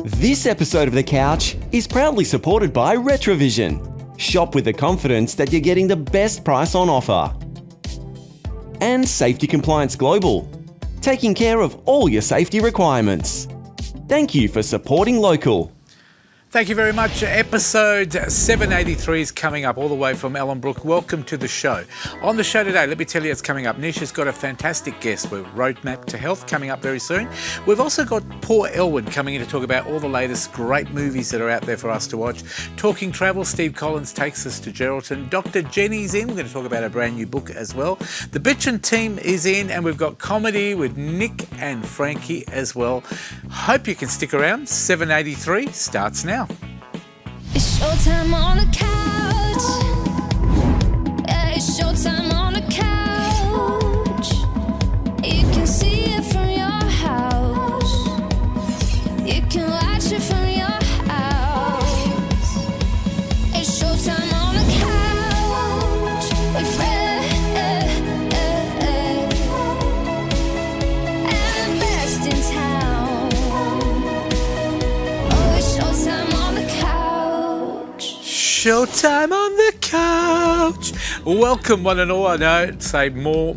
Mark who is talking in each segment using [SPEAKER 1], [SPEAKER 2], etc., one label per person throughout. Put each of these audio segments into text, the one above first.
[SPEAKER 1] This episode of The Couch is proudly supported by Retrovision. Shop with the confidence that you're getting the best price on offer. And Safety Compliance Global, taking care of all your safety requirements. Thank you for supporting local.
[SPEAKER 2] Thank you very much. Episode 783 is coming up all the way from Ellenbrook. Welcome to the show. On the show today, let me tell you it's coming up. Nisha's got a fantastic guest with Roadmap to Health coming up very soon. We've also got Paul Elwood coming in to talk about all the latest great movies that are out there for us to watch. Talking travel, Steve Collins takes us to Geraldton. Dr. Jenny's in. We're going to talk about a brand new book as well. The Bitchin' team is in, and we've got comedy with Nick and Frankie as well. Hope you can stick around. 783 starts now.
[SPEAKER 3] It's showtime on the couch. Yeah, it's showtime on the couch. You can see it from your house. You can watch it from your house. It's showtime on the couch with Fred and the best in town. Oh, it's showtime on the couch.
[SPEAKER 2] Showtime on the couch. Welcome, one and all. I know I'd say more,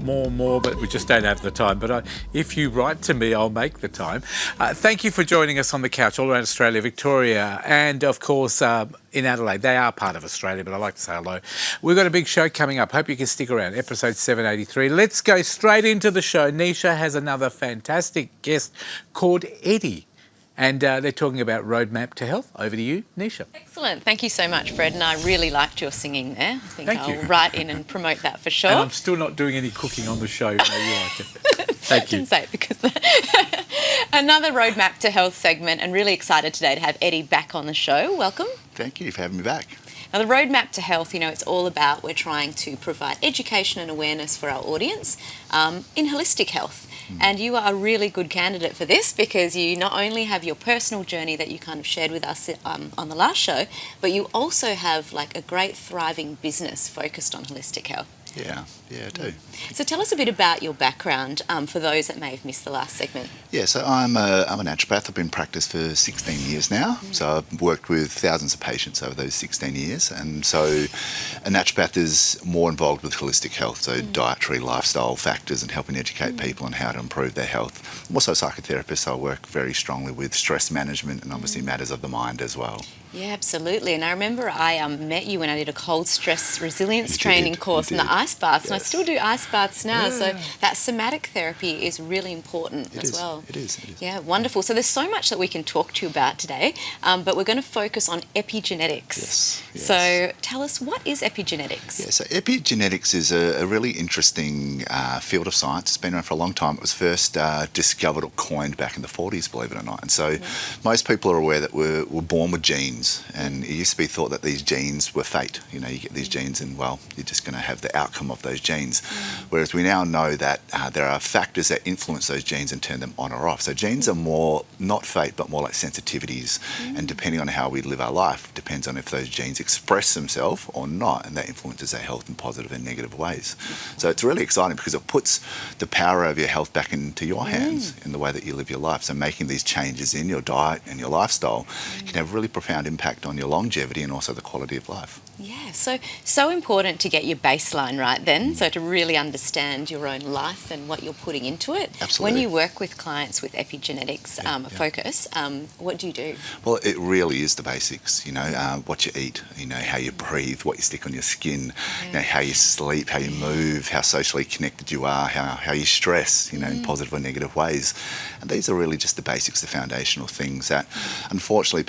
[SPEAKER 2] but we just don't have the time. But if you write to me, I'll make the time. Thank you for joining us on the couch all around Australia, Victoria, and of course in Adelaide. They are part of Australia, but I like to say hello. We've got a big show coming up. Hope you can stick around. Episode 783. Let's go straight into the show. Nisha has another fantastic guest called Eddie. And they're talking about Roadmap to Health. Over to you, Nisha.
[SPEAKER 4] Excellent. Thank you so much, Fred. And I really liked your singing there. I think
[SPEAKER 2] Thank
[SPEAKER 4] I'll
[SPEAKER 2] you.
[SPEAKER 4] write in and promote that for sure.
[SPEAKER 2] And I'm still not doing any cooking on the show. No, you like it. Thank
[SPEAKER 4] I
[SPEAKER 2] you.
[SPEAKER 4] didn't say it because another Roadmap to Health segment, and really excited today to have Eddie back on the show. Welcome.
[SPEAKER 5] Thank you for having me back.
[SPEAKER 4] Now, the Roadmap to Health, it's all about we're trying to provide education and awareness for our audience in holistic health. And you are a really good candidate for this because you not only have your personal journey that you kind of shared with us on the last show, but you also have like a great thriving business focused on holistic health.
[SPEAKER 5] Yeah, I do.
[SPEAKER 4] So tell us a bit about your background for those that may have missed the last segment.
[SPEAKER 5] Yeah, so I'm a naturopath. I've been in practice for 16 years now. So I've worked with thousands of patients over those 16 years. And so a naturopath is more involved with holistic health, so dietary, lifestyle factors and helping educate people on how to improve their health. I'm also a psychotherapist, so I work very strongly with stress management and obviously matters of the mind as well.
[SPEAKER 4] Yeah, absolutely. And I remember I met you when I did a cold stress resilience
[SPEAKER 5] You
[SPEAKER 4] training
[SPEAKER 5] did,
[SPEAKER 4] course
[SPEAKER 5] you
[SPEAKER 4] in the
[SPEAKER 5] did.
[SPEAKER 4] ice baths. And I
[SPEAKER 5] Yes.
[SPEAKER 4] still do ice baths now.
[SPEAKER 5] Yeah.
[SPEAKER 4] So that somatic therapy is really important
[SPEAKER 5] It
[SPEAKER 4] as
[SPEAKER 5] is,
[SPEAKER 4] well.
[SPEAKER 5] it is.
[SPEAKER 4] Yeah, wonderful. So there's so much that we can talk to you about today, but we're going to focus on epigenetics.
[SPEAKER 5] Yes.
[SPEAKER 4] So tell us, what is epigenetics?
[SPEAKER 5] Yeah, so epigenetics is a really interesting field of science. It's been around for a long time. It was first discovered or coined back in the 40s, believe it or not. And so most people are aware that we're born with genes, and it used to be thought that these genes were fate. You get these genes and, well, you're just going to have the outcome of those genes. Whereas we now know that there are factors that influence those genes and turn them on or off. So genes are more, not fate, but more like sensitivities. And depending on how we live our life, depends on if those genes express themselves or not, and that influences our health in positive and negative ways. So it's really exciting because it puts the power of your health back into your hands in the way that you live your life. So making these changes in your diet and your lifestyle can have really profound impact on your longevity and also the quality of life.
[SPEAKER 4] Yeah, so important to get your baseline right then, so to really understand your own life and what you're putting into it.
[SPEAKER 5] Absolutely.
[SPEAKER 4] When you work with clients with epigenetics focus, what do you do?
[SPEAKER 5] Well, it really is the basics, what you eat, how you breathe, what you stick on your skin, how you sleep, how you move, how socially connected you are, how you stress, in positive or negative ways. And these are really just the basics, the foundational things that, unfortunately,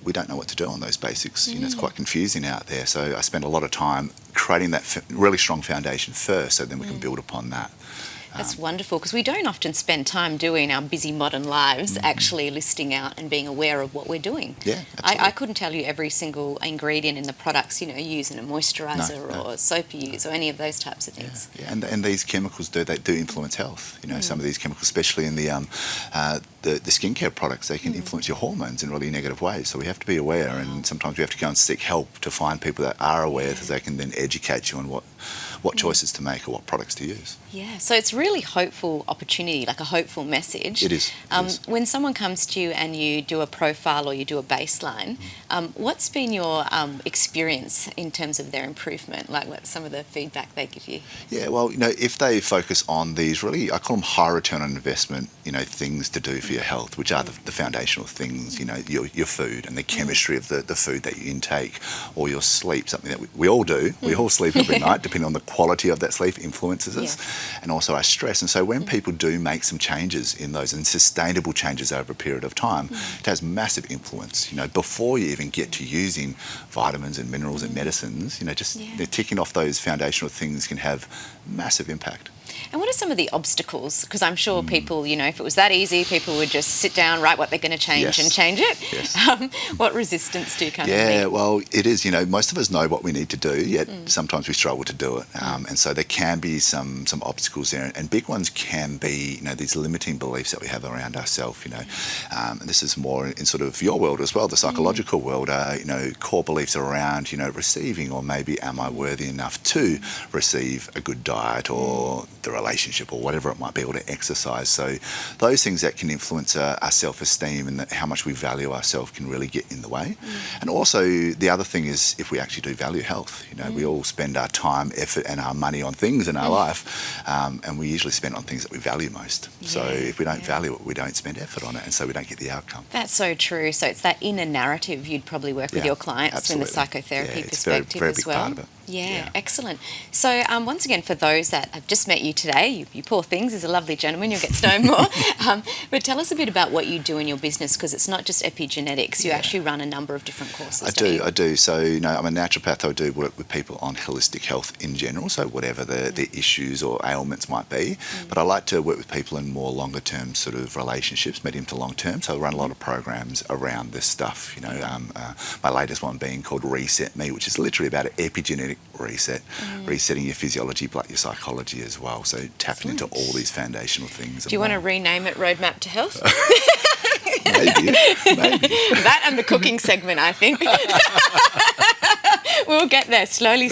[SPEAKER 5] we don't know what to do on those basics. It's quite confusing out there. So I spend a lot of time creating that really strong foundation first, so then we can build upon that.
[SPEAKER 4] That's wonderful, because we don't often spend time doing our busy modern lives actually listing out and being aware of what we're doing.
[SPEAKER 5] Yeah, absolutely.
[SPEAKER 4] I couldn't tell you every single ingredient in the products, you use in a moisturiser or soap you use or any of those types of things.
[SPEAKER 5] Yeah. And these chemicals do influence health. Some of these chemicals, especially in the skincare products, they can influence your hormones in really negative ways. So we have to be aware, and sometimes we have to go and seek help to find people that are aware, so they can then educate you on what choices to make or what products to use.
[SPEAKER 4] Yeah, so it's really hopeful opportunity, like a hopeful message.
[SPEAKER 5] It is.
[SPEAKER 4] When someone comes to you and you do a profile or you do a baseline, what's been your experience in terms of their improvement? Like, what's some of the feedback they give you?
[SPEAKER 5] Yeah, well, if they focus on these really, I call them high return on investment, things to do for your health, which are the foundational things, your food and the chemistry of the food that you intake, or your sleep, something that we all do. We all sleep every night, depending on the quality of that sleep influences us, and also our stress. And so when people do make some changes in those, and sustainable changes over a period of time, it has massive influence. Before you even get to using vitamins and minerals and medicines, they're ticking off those foundational things can have massive impact.
[SPEAKER 4] And what are some of the obstacles? Because I'm sure people, if it was that easy, people would just sit down, write what they're going to change and change it.
[SPEAKER 5] Yes.
[SPEAKER 4] What resistance do you kind of
[SPEAKER 5] meet?
[SPEAKER 4] Yeah,
[SPEAKER 5] well, it is, most of us know what we need to do, yet sometimes we struggle to do it. And so there can be some obstacles there. And big ones can be, these limiting beliefs that we have around ourselves, and this is more in sort of your world as well, the psychological world, core beliefs around, receiving, or maybe am I worthy enough to receive a good diet or the relationship or whatever it might be, or to exercise. So those things that can influence our self-esteem and how much we value ourselves can really get in the way. And also the other thing is, if we actually do value health, we all spend our time, effort and our money on things in our life, and we usually spend on things that we value most. So if we don't value it, we don't spend effort on it, and so we don't get the outcome.
[SPEAKER 4] That's so true. So it's that inner narrative you'd probably work with your clients in the psychotherapy perspective
[SPEAKER 5] very
[SPEAKER 4] as
[SPEAKER 5] big
[SPEAKER 4] well.
[SPEAKER 5] Part of it.
[SPEAKER 4] Yeah, excellent. So once again, for those that have just met you today, you poor things, he's a lovely gentleman, you'll get to know him more. But tell us a bit about what you do in your business, because it's not just epigenetics, you actually run a number of different courses.
[SPEAKER 5] I do. So, I'm a naturopath. I do work with people on holistic health in general, so whatever the issues or ailments might be. But I like to work with people in more longer term sort of relationships, medium to long term. So I run a lot of programs around this stuff, my latest one being called Reset Me, which is literally about an epigenetic reset, resetting your physiology, but your psychology as well. So tapping into all these foundational things.
[SPEAKER 4] Do you want to rename it Roadmap to Health?
[SPEAKER 5] Maybe.
[SPEAKER 4] That and the cooking segment, I think. We'll get there slowly.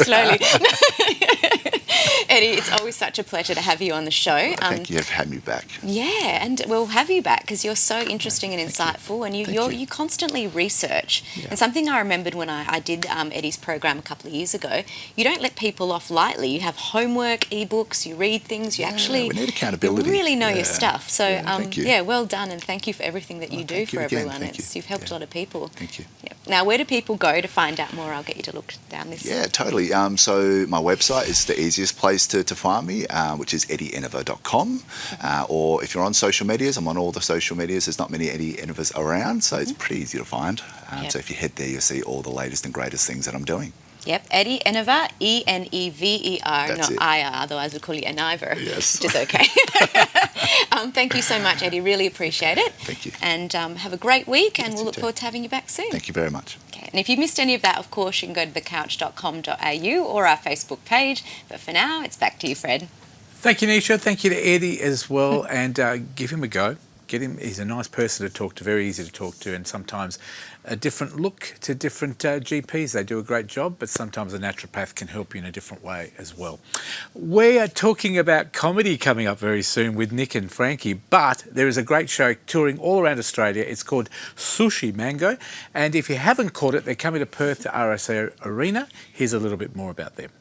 [SPEAKER 4] Eddie, it's always such a pleasure to have you on the show.
[SPEAKER 5] Thank you for having me back.
[SPEAKER 4] Yeah, and we'll have you back because you're so interesting and insightful, and you constantly research. Yeah. And something I remembered when I did Eddie's program a couple of years ago, you don't let people off lightly. You have homework, ebooks, you read things, you actually
[SPEAKER 5] we need accountability.
[SPEAKER 4] You really know your stuff. So
[SPEAKER 5] thank you.
[SPEAKER 4] well done, and thank you for everything that you do for everyone. You've helped a lot of people.
[SPEAKER 5] Thank you.
[SPEAKER 4] Yeah. Now, where do people go to find out more? I'll get you to look down this.
[SPEAKER 5] Yeah, totally. So my website is the easiest place to find me, which is eddieenover.com. Or if you're on social medias, I'm on all the social medias. There's not many Eddie Enovers around, so it's pretty easy to find. So if you head there, you'll see all the latest and greatest things that I'm doing.
[SPEAKER 4] Yep, Eddie Enover, Enever,
[SPEAKER 5] That's
[SPEAKER 4] not
[SPEAKER 5] it.
[SPEAKER 4] IR, otherwise we'll call you Eniver,
[SPEAKER 5] Yes.
[SPEAKER 4] which is okay. Thank you so much, Eddie, really appreciate it.
[SPEAKER 5] Thank you.
[SPEAKER 4] And have a great week, and
[SPEAKER 5] Yes,
[SPEAKER 4] we'll look
[SPEAKER 5] you too.
[SPEAKER 4] forward to having you back soon.
[SPEAKER 5] Thank you very much.
[SPEAKER 4] Okay, and if you missed any of that, of course, you can go to thecouch.com.au or our Facebook page. But for now, it's back to you, Fred.
[SPEAKER 2] Thank you, Nisha. Thank you to Eddie as well, and give him a go. Get him. He's a nice person to talk to, very easy to talk to, and sometimes a different look to different GPs. They do a great job, but sometimes a naturopath can help you in a different way as well. We are talking about comedy coming up very soon with Nick and Frankie, but there is a great show touring all around Australia. It's called Sushi Mango, and if you haven't caught it, they're coming to Perth to RSA Arena. Here's a little bit more about them.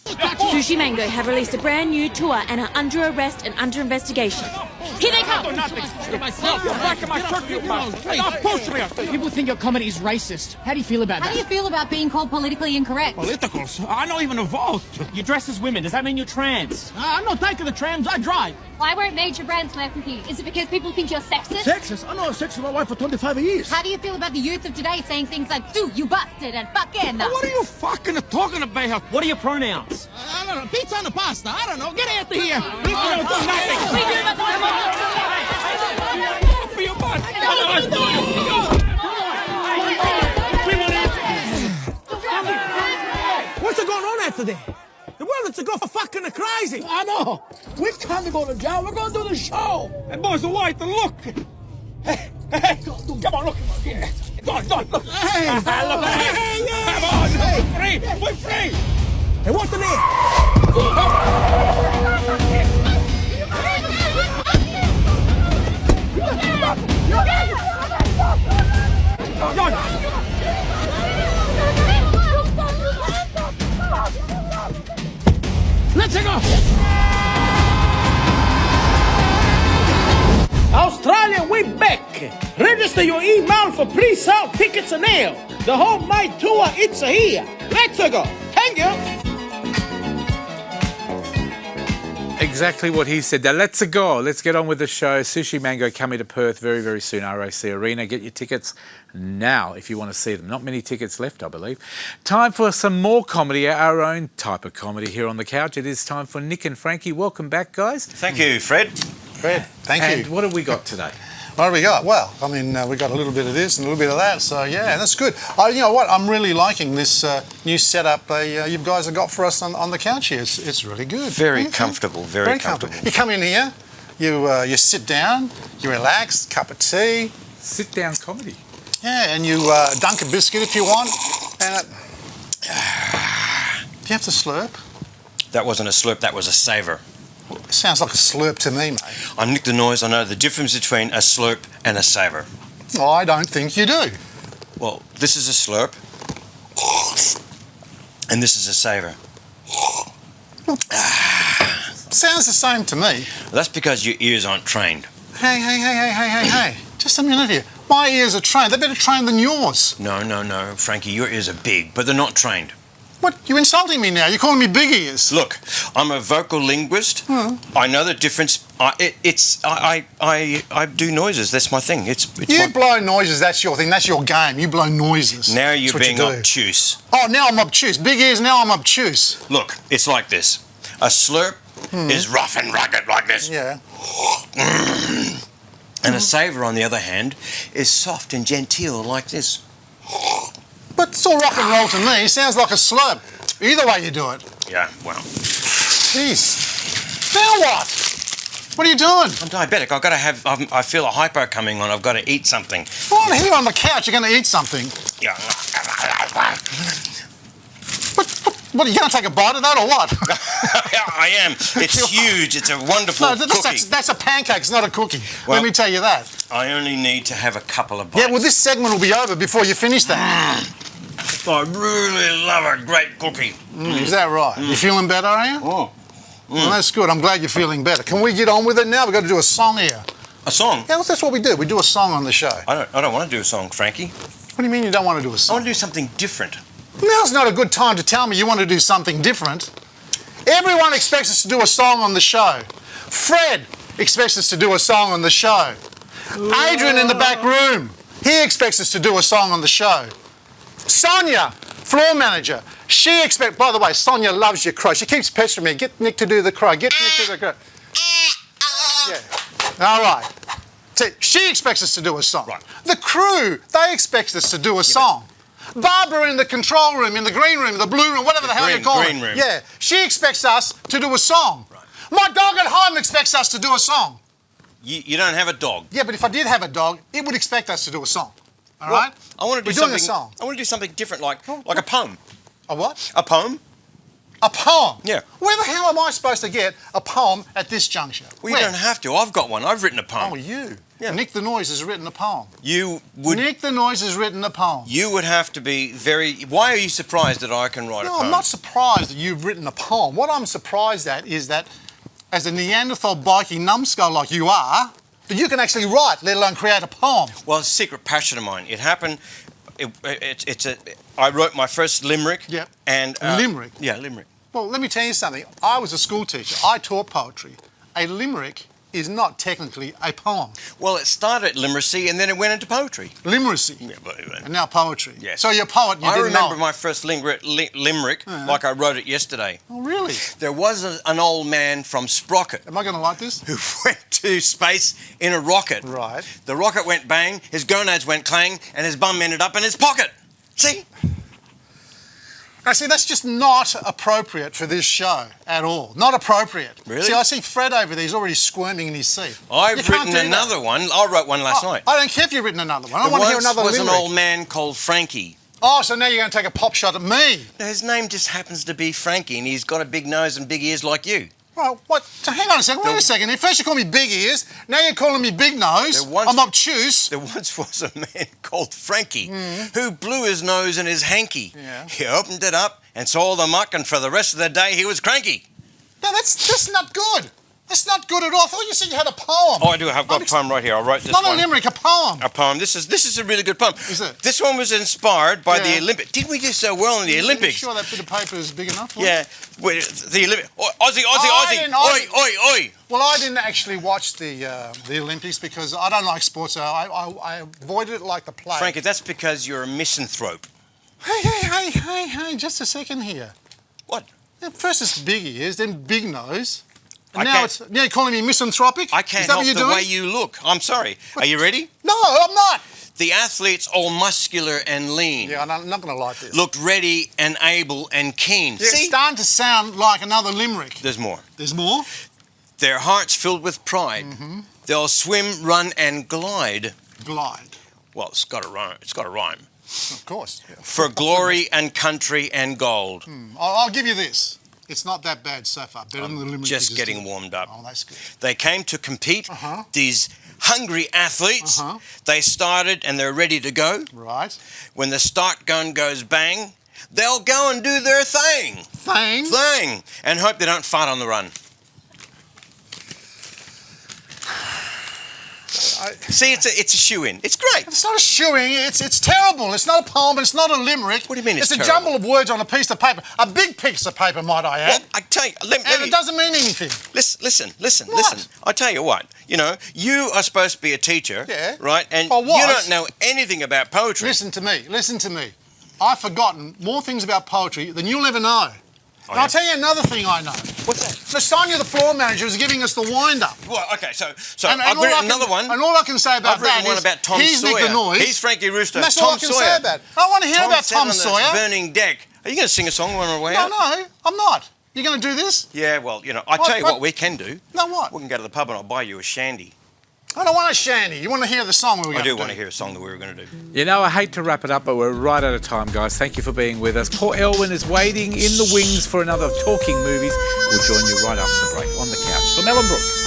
[SPEAKER 6] Sushi Mango have released a brand new tour and are under arrest and under investigation. Here they come!
[SPEAKER 7] People think your comedy is racist. How do you feel about that?
[SPEAKER 8] How do you feel about being called politically incorrect?
[SPEAKER 7] Politicals? I'm not even involved. You dress as women. Does that mean you're trans? I'm not taking the trams. I drive.
[SPEAKER 8] Why weren't major brands left with you? Is it because people think you're sexist?
[SPEAKER 7] Sexist? I know I'm sexist with my wife for 25 years.
[SPEAKER 8] How do you feel about the youth of today saying things like, "Dude, you busted," and "fucking"?
[SPEAKER 7] What are you fucking talking about? What are your pronouns? I don't know. Pizza on the pasta. I don't know. Get out of here. What's going on after that? The world is to go for fucking crazy. I know. We can't go to jail. We're going to do the show. And boys are white. Look. Hey, come on, look. Go on, look. Hey, look. Come on. We're free. Hey, what's the name? Let's go! Australia, we back! Register your email for pre-sale tickets now. The whole night tour, it's here. Let's go! Thank you!
[SPEAKER 2] Exactly what he said. Now, let's go. Let's get on with the show. Sushi Mango coming to Perth very, very soon. RAC Arena. Get your tickets now if you want to see them. Not many tickets left, I believe. Time for some more comedy, our own type of comedy here on the couch. It is time for Nick and Frankie. Welcome back, guys.
[SPEAKER 9] Thank you, Fred.
[SPEAKER 10] Fred, thank you.
[SPEAKER 2] And what have we got today?
[SPEAKER 10] What have we got? Well, I mean, we got a little bit of this and a little bit of that, so yeah, that's good. You know what? I'm really liking this new setup you guys have got for us on the couch here. It's really good.
[SPEAKER 9] Very comfortable, very comfortable.
[SPEAKER 10] You come in here, you sit down, you relax, cup of tea.
[SPEAKER 2] Sit down comedy.
[SPEAKER 10] Yeah, and you dunk a biscuit if you want. And do you have to slurp?
[SPEAKER 9] That wasn't a slurp, that was a savour.
[SPEAKER 10] It sounds like a slurp to me, mate.
[SPEAKER 9] I'm Nick the Noise, I know the difference between a slurp and a savour.
[SPEAKER 10] Oh, I don't think you do.
[SPEAKER 9] Well, this is a slurp, and this is a savour.
[SPEAKER 10] Sounds the same to me.
[SPEAKER 9] That's because your ears aren't trained.
[SPEAKER 10] Hey. Just a minute here. My ears are trained. They're better trained than yours.
[SPEAKER 9] No, Frankie, your ears are big, but they're not trained.
[SPEAKER 10] What? You're insulting me now. You're calling me big ears.
[SPEAKER 9] Look, I'm a vocal linguist. I know the difference. I do noises. That's my thing.
[SPEAKER 10] You blow noises. That's your thing. That's your game. You blow noises.
[SPEAKER 9] Now you're
[SPEAKER 10] That's what
[SPEAKER 9] being
[SPEAKER 10] you do.
[SPEAKER 9] obtuse.
[SPEAKER 10] Oh, now I'm obtuse. Big ears. Now I'm obtuse.
[SPEAKER 9] Look, it's like this. A slurp is rough and rugged like this.
[SPEAKER 10] Yeah.
[SPEAKER 9] And a savour, on the other hand, is soft and genteel like this.
[SPEAKER 10] But it's all rock and roll to me. It sounds like a slurp. Either way you do it.
[SPEAKER 9] Yeah, well.
[SPEAKER 10] Jeez. Now what? What are you doing?
[SPEAKER 9] I'm diabetic. I've got to have. I feel a hypo coming on. I've got to eat something.
[SPEAKER 10] Well, I'm here on the couch. You're going to eat something.
[SPEAKER 9] Yeah.
[SPEAKER 10] What, are you going to take a bite of that or what?
[SPEAKER 9] I am. It's huge. It's a wonderful cookie.
[SPEAKER 10] That's a pancake. It's not a cookie.
[SPEAKER 9] Well,
[SPEAKER 10] let me tell you that.
[SPEAKER 9] I only need to have a couple of bites.
[SPEAKER 10] Yeah, well, this segment will be over before you finish that.
[SPEAKER 9] I really love a great cookie.
[SPEAKER 10] Is that right? You feeling better, are you?
[SPEAKER 9] Oh.
[SPEAKER 10] Well, that's good. I'm glad you're feeling better. Can we get on with it now? We've got to do a song here.
[SPEAKER 9] A song?
[SPEAKER 10] Yeah, well, that's what we do. We do a song on the show.
[SPEAKER 9] I don't want to do a song, Frankie.
[SPEAKER 10] What do you mean you don't want to do a
[SPEAKER 9] I
[SPEAKER 10] song?
[SPEAKER 9] want to do something different.
[SPEAKER 10] Now's not a good time to tell me you want to do something different. Everyone expects us to do a song on the show. Fred expects us to do a song on the show. Adrian in the back room, he expects us to do a song on the show. Sonia, floor manager, she expects... By the way, Sonia loves your crow. She keeps pestering me. Get Nick to do the crow. Get Nick to do the crow. Yeah. All right. See, she expects us to do a song.
[SPEAKER 9] Right.
[SPEAKER 10] The crew, they expect us to do a song. Barbara in the control room, in the green room, the blue room, whatever the hell you call it.
[SPEAKER 9] Green room.
[SPEAKER 10] Yeah, she expects us to do a song.
[SPEAKER 9] Right.
[SPEAKER 10] My dog at home expects us to do a song.
[SPEAKER 9] You don't have a dog.
[SPEAKER 10] Yeah, but if I did have a dog, it would expect us to do a song. All right?
[SPEAKER 9] I want to do
[SPEAKER 10] We're
[SPEAKER 9] something.
[SPEAKER 10] doing a song.
[SPEAKER 9] I want to do something different, like a poem.
[SPEAKER 10] A what?
[SPEAKER 9] A poem?
[SPEAKER 10] A poem?
[SPEAKER 9] Yeah.
[SPEAKER 10] Where the hell am I supposed to get a poem at this juncture?
[SPEAKER 9] Well, you don't have to. I've got one. I've written a poem.
[SPEAKER 10] Oh, you?
[SPEAKER 9] Yeah.
[SPEAKER 10] Nick the Noise has written a poem.
[SPEAKER 9] You would.
[SPEAKER 10] Nick the Noise has written a poem.
[SPEAKER 9] You would have to be very. Why are you surprised that I can write a
[SPEAKER 10] No,
[SPEAKER 9] poem?
[SPEAKER 10] I'm not surprised that you've written a poem. What I'm surprised at is that, as a Neanderthal bikie numbskull like you are, that you can actually write, let alone create a poem.
[SPEAKER 9] Well, it's a secret passion of mine. It happened. I wrote my first limerick.
[SPEAKER 10] Yeah.
[SPEAKER 9] And
[SPEAKER 10] Limerick?
[SPEAKER 9] Yeah, limerick.
[SPEAKER 10] Well, let me tell you something. I was a school teacher. I taught poetry. A limerick is not technically a poem.
[SPEAKER 9] Well, it started at literacy and then it went into poetry.
[SPEAKER 10] Limeracy.
[SPEAKER 9] Yeah, but,
[SPEAKER 10] And now poetry.
[SPEAKER 9] Yes.
[SPEAKER 10] So you're a poet, you
[SPEAKER 9] I
[SPEAKER 10] didn't know
[SPEAKER 9] remember
[SPEAKER 10] it.
[SPEAKER 9] my first limerick like I wrote it yesterday.
[SPEAKER 10] Oh, really?
[SPEAKER 9] There was an old man from Sprocket
[SPEAKER 10] Am I going to like this?
[SPEAKER 9] who went to space in a rocket.
[SPEAKER 10] Right.
[SPEAKER 9] The rocket went bang, his gonads went clang, and his bum ended up in his pocket. See?
[SPEAKER 10] Now, see, that's just not appropriate for this show at all. Not appropriate.
[SPEAKER 9] Really?
[SPEAKER 10] See, I see Fred over there. He's already squirming in his seat. You
[SPEAKER 9] I've
[SPEAKER 10] can't
[SPEAKER 9] written
[SPEAKER 10] do that.
[SPEAKER 9] another one. I wrote one last night.
[SPEAKER 10] I don't care if you've written another one. I
[SPEAKER 9] There
[SPEAKER 10] don't want to hear
[SPEAKER 9] once
[SPEAKER 10] another
[SPEAKER 9] was
[SPEAKER 10] limerick.
[SPEAKER 9] an old man called Frankie.
[SPEAKER 10] Oh, so now you're going to take a pop shot at me?
[SPEAKER 9] Now, his name just happens to be Frankie, and he's got a big nose and big ears like you.
[SPEAKER 10] Well, what? So hang on a second. Wait a second. First you call me big ears. Now you're calling me big nose. I'm obtuse.
[SPEAKER 9] There once was a man called Frankie who blew his nose in his hanky.
[SPEAKER 10] Yeah.
[SPEAKER 9] He opened it up and saw the muck, and for the rest of the day he was cranky.
[SPEAKER 10] No, that's not good. That's not good at all. I thought you said you had a poem.
[SPEAKER 9] Oh, I do. I've got a poem right here. I wrote this
[SPEAKER 10] one.
[SPEAKER 9] one.
[SPEAKER 10] Not a limerick, a poem.
[SPEAKER 9] A poem. This is a really good poem.
[SPEAKER 10] Is it?
[SPEAKER 9] This one was inspired by the Olympics. Didn't we do so well in the Olympics?
[SPEAKER 10] Are you sure that bit of paper is big enough?
[SPEAKER 9] Yeah. The Olympics. Aussie. Oi.
[SPEAKER 10] Well, I didn't actually watch the Olympics because I don't like sports. So I avoided it like the plague.
[SPEAKER 9] Frankie, that's because you're a misanthrope.
[SPEAKER 10] Hey, just a second here.
[SPEAKER 9] What?
[SPEAKER 10] First it's big ears, then big nose. And now you're calling me misanthropic?
[SPEAKER 9] I can't help the way you look. I'm sorry. Are you ready?
[SPEAKER 10] No, I'm not.
[SPEAKER 9] The athletes, all muscular and lean.
[SPEAKER 10] Yeah, I'm not going to like this.
[SPEAKER 9] Looked ready and able and keen.
[SPEAKER 10] Yeah, it's starting to sound like another limerick.
[SPEAKER 9] There's more.
[SPEAKER 10] There's more?
[SPEAKER 9] Their hearts filled with pride. They'll swim, run and glide.
[SPEAKER 10] Glide.
[SPEAKER 9] Well, it's got to rhyme.
[SPEAKER 10] Of course. Yeah.
[SPEAKER 9] For glory and country and gold.
[SPEAKER 10] I'll give you this. It's not that bad so far. Better than the limerick.
[SPEAKER 9] Just getting warmed up.
[SPEAKER 10] Oh, that's good.
[SPEAKER 9] They came to compete. These hungry athletes. They started and they're ready to go.
[SPEAKER 10] Right.
[SPEAKER 9] When the start gun goes bang, they'll go and do their thing. Thing. And hope they don't fart on the run. See, it's a shoe-in. It's great.
[SPEAKER 10] It's not a shoe-in. It's terrible. It's not a poem. It's not a limerick.
[SPEAKER 9] What do you mean
[SPEAKER 10] it's a jumble of words on a piece of paper. A big piece of paper, might I add.
[SPEAKER 9] Well, I tell you,
[SPEAKER 10] and it doesn't mean anything.
[SPEAKER 9] Listen. I tell you what. You know, you are supposed to be a teacher, right? And
[SPEAKER 10] I was.
[SPEAKER 9] You don't know anything about poetry.
[SPEAKER 10] Listen to me. I've forgotten more things about poetry than you'll ever know. And I'll tell you another thing I know.
[SPEAKER 9] What's that?
[SPEAKER 10] Lasagna, the floor manager, is giving us the wind-up.
[SPEAKER 9] Well, okay, so I've written another one.
[SPEAKER 10] And all I can say about that is
[SPEAKER 9] about Tom
[SPEAKER 10] he's
[SPEAKER 9] Sawyer.
[SPEAKER 10] Nick the Noise.
[SPEAKER 9] He's Frankie Rooster.
[SPEAKER 10] And that's
[SPEAKER 9] Tom
[SPEAKER 10] all I can
[SPEAKER 9] Sawyer.
[SPEAKER 10] say about it. I want to hear about Tom
[SPEAKER 9] sat on
[SPEAKER 10] Sawyer.
[SPEAKER 9] the burning deck. Are you going to sing a song when we're away out?
[SPEAKER 10] No, I'm not. You're going to do this?
[SPEAKER 9] Yeah, well, you know, I tell you what we can do.
[SPEAKER 10] No, what?
[SPEAKER 9] We can go to the pub and I'll buy you a shandy.
[SPEAKER 10] I don't want a shandy. You want to hear the song we were going to do?
[SPEAKER 9] I do want to hear a song that we were going to do.
[SPEAKER 2] You know, I hate to wrap it up, but we're right out of time, guys. Thank you for being with us. Paul Elwyn is waiting in the wings for another Talking Movies. We'll join you right after the break on the couch from Ellenbrook.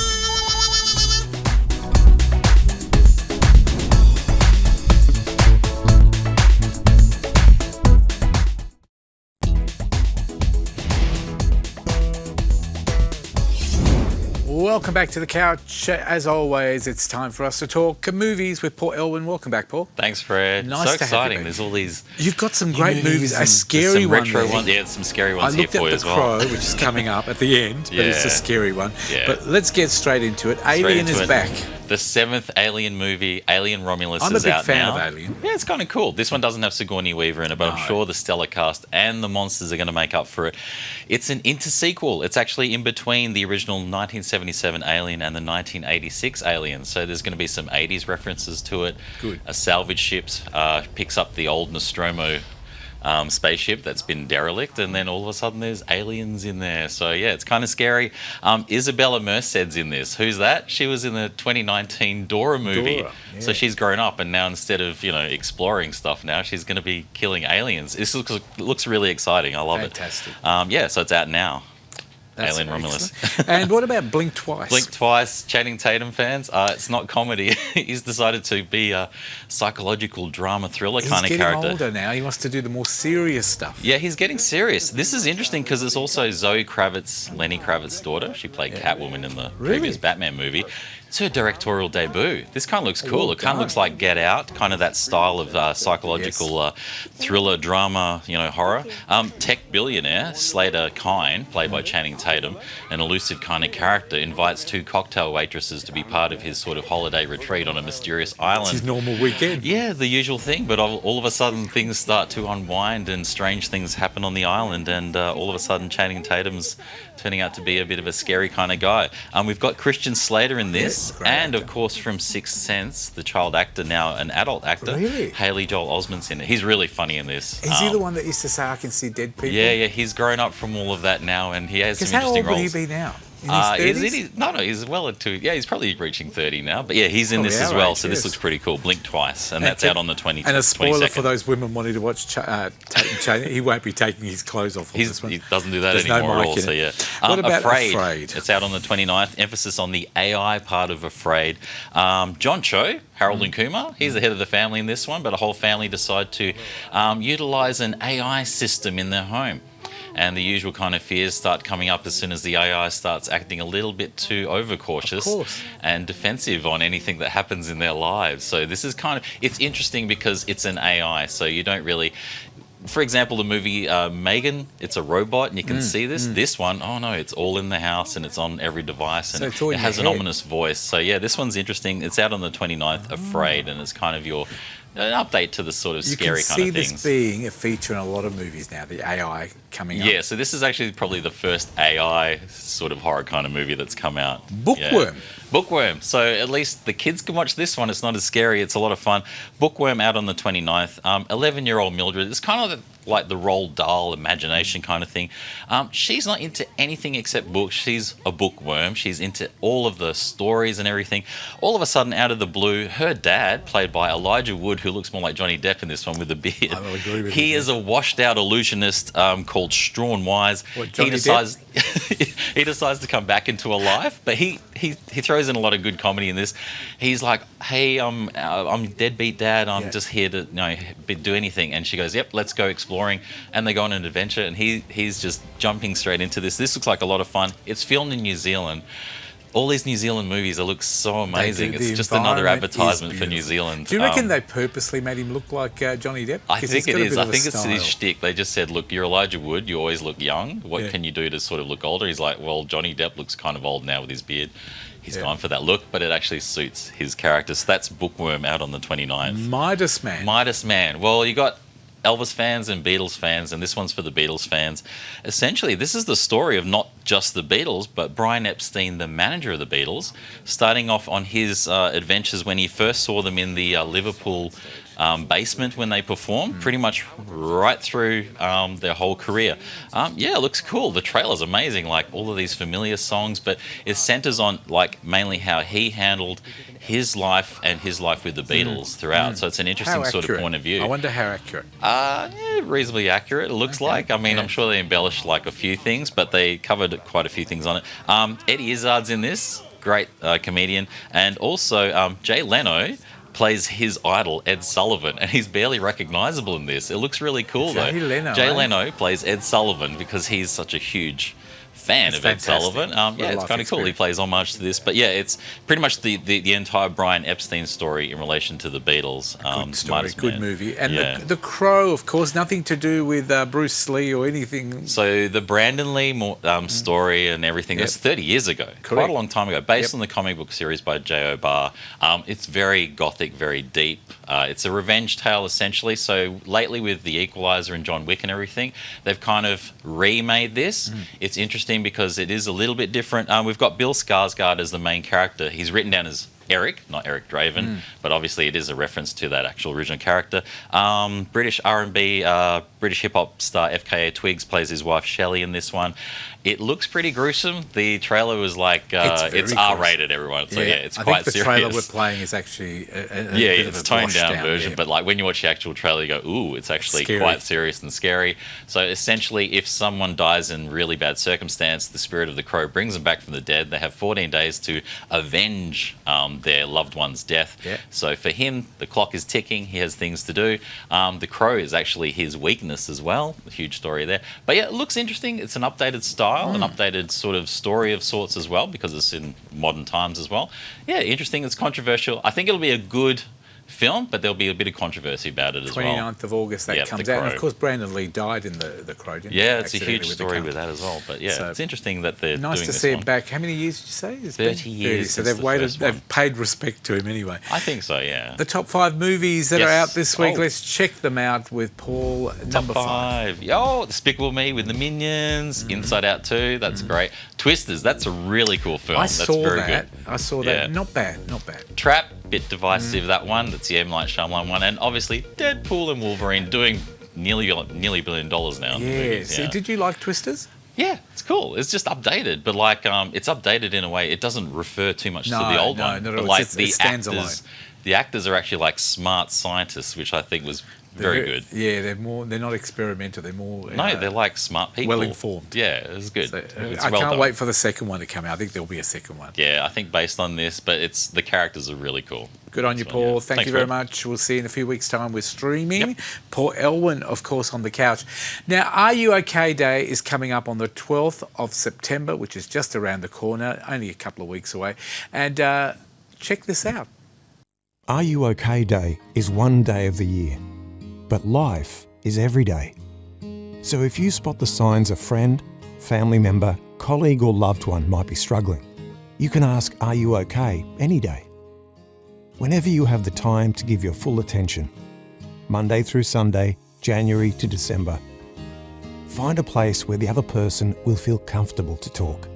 [SPEAKER 2] Welcome back to the couch. As always, it's time for us to talk movies with Paul Elwyn. Welcome back, Paul.
[SPEAKER 11] Thanks, Fred.
[SPEAKER 2] Nice
[SPEAKER 11] so
[SPEAKER 2] to
[SPEAKER 11] exciting.
[SPEAKER 2] have you.
[SPEAKER 11] There's all these.
[SPEAKER 2] You've got some great movies. A scary
[SPEAKER 11] some
[SPEAKER 2] one.
[SPEAKER 11] Retro ones. Yeah, some scary ones here for you as well.
[SPEAKER 2] I looked at The Crow, which is coming up at the end, but it's a scary one.
[SPEAKER 11] Yeah.
[SPEAKER 2] But let's get straight into it. Alien is back.
[SPEAKER 11] The 7th Alien movie, Alien Romulus,
[SPEAKER 2] I'm
[SPEAKER 11] is out now.
[SPEAKER 2] I'm a big fan of Alien.
[SPEAKER 11] Yeah, it's kind of cool. This one doesn't have Sigourney Weaver in it, but I'm sure the stellar cast and the monsters are going to make up for it. It's an inter-sequel. It's actually in between the original 1977 Alien and the 1986 Alien. So there's going to be some 80s references to it.
[SPEAKER 2] Good.
[SPEAKER 11] A salvage ship picks up the old Nostromo spaceship that's been derelict, and then all of a sudden there's aliens in there. So yeah, it's kind of scary. Isabella Merced's in this. Who's that? She was in the 2019 Dora movie. So she's grown up, and now instead of exploring stuff, now she's going to be killing aliens. This looks really exciting. I love it.
[SPEAKER 2] Fantastic.
[SPEAKER 11] Yeah, so it's out now.
[SPEAKER 2] That's
[SPEAKER 11] Alien Romulus.
[SPEAKER 2] And what about Blink Twice?
[SPEAKER 11] Blink Twice, Channing Tatum fans. It's not comedy. He's decided to be a psychological drama thriller kind of character.
[SPEAKER 2] He's getting older now. He wants to do the more serious stuff.
[SPEAKER 11] Yeah, he's getting serious. This is interesting because it's also Zoe Kravitz, Lenny Kravitz's daughter. She played Catwoman in the previous Batman movie. It's her directorial debut. This kind of looks cool. It kind of looks like Get Out, kind of that style of psychological thriller, drama, horror. Tech billionaire Slater Kine, played by Channing Tatum, an elusive kind of character, invites 2 cocktail waitresses to be part of his sort of holiday retreat on a mysterious island.
[SPEAKER 2] It's his normal weekend.
[SPEAKER 11] Yeah, the usual thing, but all of a sudden things start to unwind and strange things happen on the island, and all of a sudden Channing Tatum's turning out to be a bit of a scary kind of guy. We've got Christian Slater in this. And of course from Sixth Sense, the child actor, now an adult actor, Haley Joel Osment's in it. He's really funny in this.
[SPEAKER 2] Is he the one that used to say, I can see dead people?
[SPEAKER 11] Yeah, he's grown up from all of that now, and he has some interesting roles.
[SPEAKER 2] How old would he be now? In his 30s?
[SPEAKER 11] Is it? No, he's well into. Yeah, he's probably reaching 30 now. But yeah, he's in this as well. So this looks pretty cool. Blink Twice, and that's out on the 20th.
[SPEAKER 2] And a spoiler for those women wanting to watch Tatum Chain. He won't be taking his clothes off.
[SPEAKER 11] He doesn't do that
[SPEAKER 2] There's
[SPEAKER 11] anymore
[SPEAKER 2] no
[SPEAKER 11] at all. So yeah.
[SPEAKER 2] What about
[SPEAKER 11] Afraid? It's out on the 29th. Emphasis on the AI part of Afraid. John Cho, Harold and Kumar. He's the head of the family in this one, but a whole family decide to utilize an AI system in their home. And the usual kind of fears start coming up as soon as the AI starts acting a little bit too overcautious and defensive on anything that happens in their lives. So this is it's interesting because it's an AI, so you don't really... For example, the movie Megan, it's a robot, and you can see this. This one, oh no, it's all in the house and it's on every device, and
[SPEAKER 2] so
[SPEAKER 11] it has an ominous voice. So yeah, this one's interesting. It's out on the 29th, Afraid, and it's kind of an update to the sort of scary kind of things.
[SPEAKER 2] You can see this being a feature in a lot of movies now, the AI coming up.
[SPEAKER 11] Yeah, so this is actually probably the first AI sort of horror kind of movie that's come out.
[SPEAKER 2] Bookworm.
[SPEAKER 11] Yeah. Bookworm. So at least the kids can watch this one. It's not as scary. It's a lot of fun. Bookworm out on the 29th. 11-year-old Mildred. It's kind of like the Roald Dahl imagination kind of thing. She's not into anything except books. She's a bookworm. She's into all of the stories and everything. All of a sudden, out of the blue, her dad, played by Elijah Wood, who looks more like Johnny Depp in this one with a beard.
[SPEAKER 2] I will agree with
[SPEAKER 11] he is a washed-out illusionist called Strawn Wise.
[SPEAKER 2] He decides
[SPEAKER 11] he decides to come back into a life, but he throws in a lot of good comedy in this. He's like, "Hey, I'm deadbeat dad. I'm just here to do anything." And she goes, "Yep, let's go exploring." And they go on an adventure, and he's just jumping straight into this. This looks like a lot of fun. It's filmed in New Zealand. All these New Zealand movies, it looks so amazing. It's just another advertisement for New Zealand.
[SPEAKER 2] Do you reckon they purposely made him look like Johnny Depp?
[SPEAKER 11] I think it is. I think it's his shtick. They just said, "Look, you're Elijah Wood. You always look young. What can you do to sort of look older?" He's like, "Well, Johnny Depp looks kind of old now with his beard." He's gone for that look, but it actually suits his character. So that's Bookworm out on the 29th.
[SPEAKER 2] Midas Man.
[SPEAKER 11] Midas Man. Well, you got Elvis fans and Beatles fans, and this one's for the Beatles fans. Essentially, this is the story of not just the Beatles, but Brian Epstein, the manager of the Beatles, starting off on his adventures when he first saw them in the Liverpool basement when they performed, pretty much right through their whole career. Yeah, it looks cool. The trailer's amazing, like all of these familiar songs, but it centers on like mainly how he handled his life and his life with the Beatles throughout. So it's an interesting sort of point of view.
[SPEAKER 2] I wonder how accurate.
[SPEAKER 11] Yeah, reasonably accurate, it looks like. I mean, I'm sure they embellished like a few things, but they covered quite a few things on it. Eddie Izzard's in this, great comedian, and also Jay Leno plays his idol, Ed Sullivan, and he's barely recognisable in this. It looks really cool, though. Jay Leno plays Ed Sullivan because he's such a huge fan of Ed Sullivan. Yeah, it's kind of cool. He plays homage to this. But yeah, it's pretty much the entire Brian Epstein story in relation to the Beatles.
[SPEAKER 2] Good story, good movie. And the Crow, of course, nothing to do with Bruce Lee or anything.
[SPEAKER 11] So the Brandon Lee story and everything, that's 30 years ago. Quite a long time ago. Based on the comic book series by J.O. Barr. It's very gothic, very deep. It's a revenge tale, essentially. So lately with The Equalizer and John Wick and everything, they've kind of remade this. It's interesting because it is a little bit different. We've got Bill Skarsgård as the main character. He's written down as Eric, not Eric Draven, but obviously it is a reference to that actual original character. British R&B, British hip-hop star FKA Twigs plays his wife Shelley in this one. It looks pretty gruesome. The trailer was like, it's R-rated, everyone. So yeah, it's quite serious.
[SPEAKER 2] I think the trailer we're playing is actually
[SPEAKER 11] it's a toned-down version, but like when you watch the actual trailer, you go, ooh, it's actually quite serious and scary. So essentially, if someone dies in really bad circumstance, the spirit of the crow brings them back from the dead. They have 14 days to avenge their loved one's death. So for him, the clock is ticking. He has things to do. The crow is actually his weakness as well. A huge story there. But yeah, it looks interesting. It's an updated style, an updated sort of story of sorts as well, because it's in modern times as well. Yeah, interesting. It's controversial. I think it'll be a good film, but there'll be a bit of controversy about it as well.
[SPEAKER 2] 29th of August that comes out. And of course, Brandon Lee died in the Crow, didn't he?
[SPEAKER 11] Yeah, it's a huge story with that as well. But yeah, so it's interesting that they're doing this one.
[SPEAKER 2] Nice to see it back. How many years did you say? It's
[SPEAKER 11] 30 years.
[SPEAKER 2] So they've paid respect to him anyway.
[SPEAKER 11] I think so, yeah.
[SPEAKER 2] The top 5 movies that are out this week, let's check them out with Paul. Number 5.
[SPEAKER 11] Yo, Despicable Me with the Minions, Inside Out 2, that's great. Twisters, that's a really cool film.
[SPEAKER 2] I saw that. Not bad.
[SPEAKER 11] Trap, bit divisive, that one. That's the M. Night Shyamalan one. And obviously, Deadpool and Wolverine doing nearly $1 billion now.
[SPEAKER 2] Yes. Did you like Twisters?
[SPEAKER 11] Yeah, it's cool. It's just updated, but like it's updated in a way it doesn't refer too much to the old one.
[SPEAKER 2] No,
[SPEAKER 11] but
[SPEAKER 2] no,
[SPEAKER 11] like
[SPEAKER 2] it stands alone.
[SPEAKER 11] The actors are actually like smart scientists, which I think was very good.
[SPEAKER 2] Yeah, they're not experimental. They're more.
[SPEAKER 11] No, they're like smart people.
[SPEAKER 2] Well informed.
[SPEAKER 11] Yeah, it was good.
[SPEAKER 2] So,
[SPEAKER 11] It's
[SPEAKER 2] I
[SPEAKER 11] well
[SPEAKER 2] can't
[SPEAKER 11] done.
[SPEAKER 2] wait for the second one to come out. I think there'll be a second one.
[SPEAKER 11] Yeah, I think based on this, but it's the characters are really cool.
[SPEAKER 2] Good on you,
[SPEAKER 11] This one,
[SPEAKER 2] Paul.
[SPEAKER 11] yeah.
[SPEAKER 2] Thank
[SPEAKER 11] Thanks,
[SPEAKER 2] you very
[SPEAKER 11] Fred.
[SPEAKER 2] much. We'll see you in a few weeks' time with streaming. Paul Elwyn, of course, on the couch. Now, Are You OK Day is coming up on the 12th of September, which is just around the corner, only a couple of weeks away. And check this out.
[SPEAKER 12] Are You OK Day is one day of the year, but life is every day. So if you spot the signs a friend, family member, colleague or loved one might be struggling, you can ask, "Are you OK?" any day. Whenever you have the time to give your full attention, Monday through Sunday, January to December, find a place where the other person will feel comfortable to talk.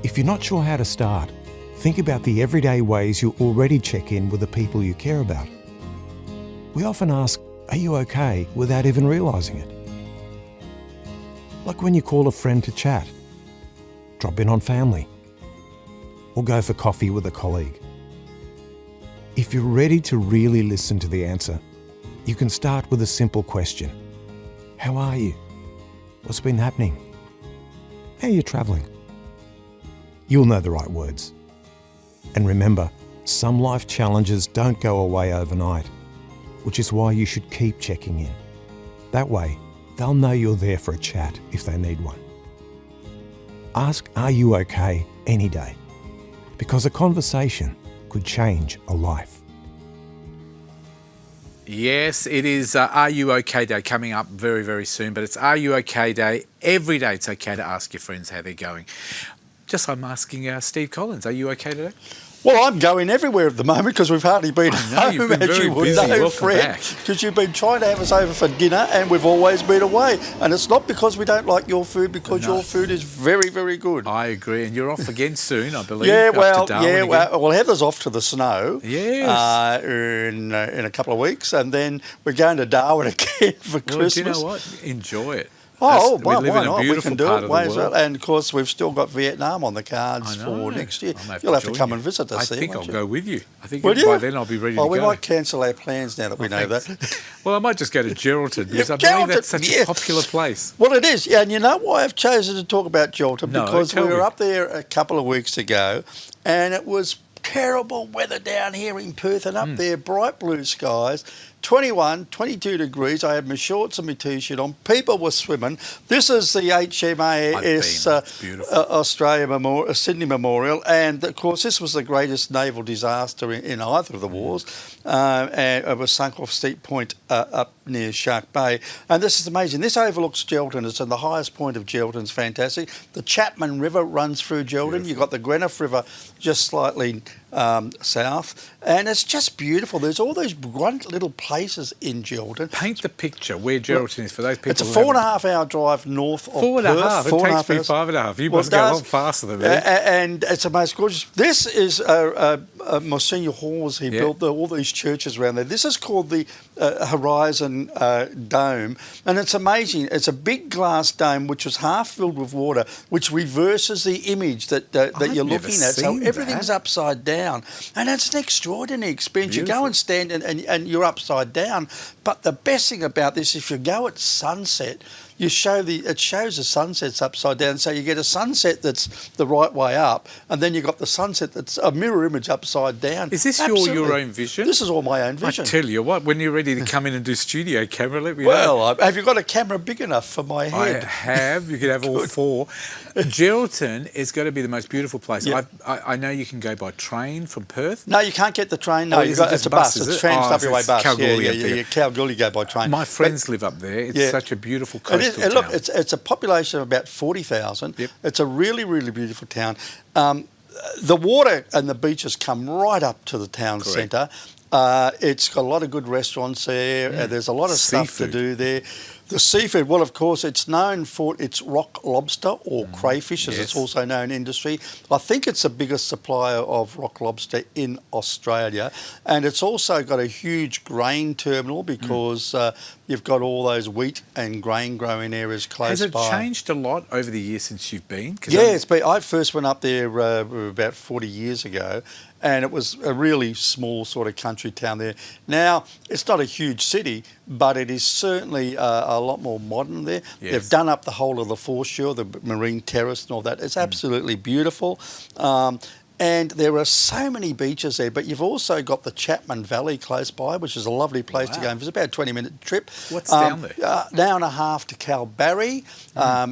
[SPEAKER 12] If you're not sure how to start, think about the everyday ways you already check in with the people you care about. We often ask, "Are you okay?" without even realising it. Like when you call a friend to chat, drop in on family, or go for coffee with a colleague. If you're ready to really listen to the answer, you can start with a simple question. How are you? What's been happening? How are you travelling? You'll know the right words. And remember, some life challenges don't go away overnight, which is why you should keep checking in. That way, they'll know you're there for a chat if they need one. Ask, "Are you okay?" any day, because a conversation could change a life.
[SPEAKER 2] Yes, it is Are You OK Day coming up very, very soon, but it's Are You OK Day. Every day it's okay to ask your friends how they're going. Just I'm asking Steve Collins, are you okay today?
[SPEAKER 13] Well, I'm going everywhere at the moment because we've hardly been
[SPEAKER 2] know, you've
[SPEAKER 13] home,
[SPEAKER 2] been
[SPEAKER 13] as
[SPEAKER 2] very
[SPEAKER 13] you would
[SPEAKER 2] busy.
[SPEAKER 13] know,
[SPEAKER 2] Welcome
[SPEAKER 13] Fred,
[SPEAKER 2] back.
[SPEAKER 13] because you've been trying to have us over for dinner and we've always been away. And it's not because we don't like your food, because your food is very, very good.
[SPEAKER 2] I agree, and you're off again soon, I believe.
[SPEAKER 13] Yeah,
[SPEAKER 2] up to
[SPEAKER 13] well,
[SPEAKER 2] Darwin
[SPEAKER 13] yeah,
[SPEAKER 2] again.
[SPEAKER 13] well, Heather's off to the snow.
[SPEAKER 2] Yes.
[SPEAKER 13] In a couple of weeks, and then we're going to Darwin again for
[SPEAKER 2] Well,
[SPEAKER 13] Christmas.
[SPEAKER 2] do you know what? Enjoy it.
[SPEAKER 13] Oh,
[SPEAKER 2] We
[SPEAKER 13] well,
[SPEAKER 2] live
[SPEAKER 13] why
[SPEAKER 2] in a
[SPEAKER 13] not? We
[SPEAKER 2] beautiful
[SPEAKER 13] can do
[SPEAKER 2] part
[SPEAKER 13] it.
[SPEAKER 2] of the
[SPEAKER 13] May as well.
[SPEAKER 2] world.
[SPEAKER 13] And of course, we've still got Vietnam on the cards
[SPEAKER 2] I know.
[SPEAKER 13] for next year.
[SPEAKER 2] I'll
[SPEAKER 13] You'll have to
[SPEAKER 2] join
[SPEAKER 13] come
[SPEAKER 2] you.
[SPEAKER 13] and visit us
[SPEAKER 2] I
[SPEAKER 13] there.
[SPEAKER 2] think I'll
[SPEAKER 13] won't you?
[SPEAKER 2] go with you. I think
[SPEAKER 13] Will
[SPEAKER 2] by
[SPEAKER 13] you?
[SPEAKER 2] then I'll be ready
[SPEAKER 13] Well,
[SPEAKER 2] to
[SPEAKER 13] we
[SPEAKER 2] go.
[SPEAKER 13] might cancel our plans now that we know that.
[SPEAKER 2] Well, I might just go to Geraldton because I
[SPEAKER 13] Geraldton,
[SPEAKER 2] believe that's such
[SPEAKER 13] yeah.
[SPEAKER 2] a popular place.
[SPEAKER 13] Well, it is. Yeah, and you know why I've chosen to talk about Geraldton?
[SPEAKER 2] No,
[SPEAKER 13] Because we
[SPEAKER 2] tell
[SPEAKER 13] were
[SPEAKER 2] me.
[SPEAKER 13] up there a couple of weeks ago and it was terrible weather down here in Perth and up there, bright blue skies. 21, 22 degrees. I had my shorts and my T-shirt on. People were swimming. This is the HMAS Australia Memorial, Sydney Memorial, and of course this was the greatest naval disaster in either of the wars. And it was sunk off Steep Point up near Shark Bay. And this is amazing. This overlooks Geraldton. It's on the highest point of Geraldton. It's fantastic. The Chapman River runs through Geraldton. You've got the Greenough River just slightly south, and it's just beautiful. There's all these great little places in Geraldton.
[SPEAKER 2] Paint the picture where Geraldton is for those people.
[SPEAKER 13] It's a
[SPEAKER 2] who
[SPEAKER 13] 4.5 hour drive north of
[SPEAKER 2] Four and a
[SPEAKER 13] Perth.
[SPEAKER 2] half. It
[SPEAKER 13] 4.5
[SPEAKER 2] takes me
[SPEAKER 13] hours.
[SPEAKER 2] 5.5. You
[SPEAKER 13] Well,
[SPEAKER 2] must
[SPEAKER 13] it
[SPEAKER 2] go a
[SPEAKER 13] does.
[SPEAKER 2] lot faster than me.
[SPEAKER 13] And it's the most gorgeous. This is Monsignor Hawes. He built all these churches around there. This is called the Horizon Dome, and it's amazing. It's a big glass dome which was half filled with water, which reverses the image that you're looking at. So
[SPEAKER 2] seen
[SPEAKER 13] everything's
[SPEAKER 2] that.
[SPEAKER 13] upside down, and it's an extraordinary experience. You
[SPEAKER 2] Beautiful.
[SPEAKER 13] go and stand and you're upside down. But the best thing about this, if you go at sunset, it shows the sunsets upside down, so you get a sunset that's the right way up, and then you've got the sunset that's a mirror image upside down.
[SPEAKER 2] Is this
[SPEAKER 13] Absolutely.
[SPEAKER 2] your own vision?
[SPEAKER 13] This is all my own vision.
[SPEAKER 2] I tell you what, when you're ready to come in and do studio camera, let me know.
[SPEAKER 13] Well, have you got a camera big enough for my head?
[SPEAKER 2] I have. You could have all four. Geraldton is going to be the most beautiful place.
[SPEAKER 13] Yeah.
[SPEAKER 2] I know you can go by train from Perth.
[SPEAKER 13] No, you can't get the train. No,
[SPEAKER 2] Oh, is it
[SPEAKER 13] it's
[SPEAKER 2] just
[SPEAKER 13] a bus.
[SPEAKER 2] bus, is
[SPEAKER 13] It's
[SPEAKER 2] it?
[SPEAKER 13] Trans
[SPEAKER 2] Oh, so
[SPEAKER 13] WA
[SPEAKER 2] it's
[SPEAKER 13] bus.
[SPEAKER 2] Kalgoorlie up there.
[SPEAKER 13] Yeah. Kalgoorlie go by train.
[SPEAKER 2] My friends live up there. It's such a beautiful
[SPEAKER 13] It
[SPEAKER 2] coastal
[SPEAKER 13] is, and look,
[SPEAKER 2] town.
[SPEAKER 13] it's a population of about 40,000.
[SPEAKER 2] Yep.
[SPEAKER 13] It's a really, really beautiful town. The water and the beaches come right up to the town
[SPEAKER 2] Correct.
[SPEAKER 13] centre, It's got a lot of good restaurants there. There's a lot of stuff to
[SPEAKER 2] Seafood.
[SPEAKER 13] do there. The seafood, well, of course, it's known for its rock lobster or crayfish, as it's
[SPEAKER 2] Yes.
[SPEAKER 13] also known in industry. I think it's the biggest supplier of rock lobster in Australia. And it's also got a huge grain terminal because you've got all those wheat and grain growing areas close
[SPEAKER 2] Has it
[SPEAKER 13] by.
[SPEAKER 2] changed a lot over the years since you've been? 'Cause
[SPEAKER 13] Yeah, I first went up there about 40 years ago, and it was a really small sort of country town there. Now, it's not a huge city, but it is certainly a lot more modern there.
[SPEAKER 2] Yes.
[SPEAKER 13] They've done up the whole of the foreshore, the marine terrace and all that. It's absolutely beautiful. And there are so many beaches there, but you've also got the Chapman Valley close by, which is a lovely place to go. It's about a 20-minute trip.
[SPEAKER 2] What's down there?
[SPEAKER 13] An hour and a half to Kalbarri.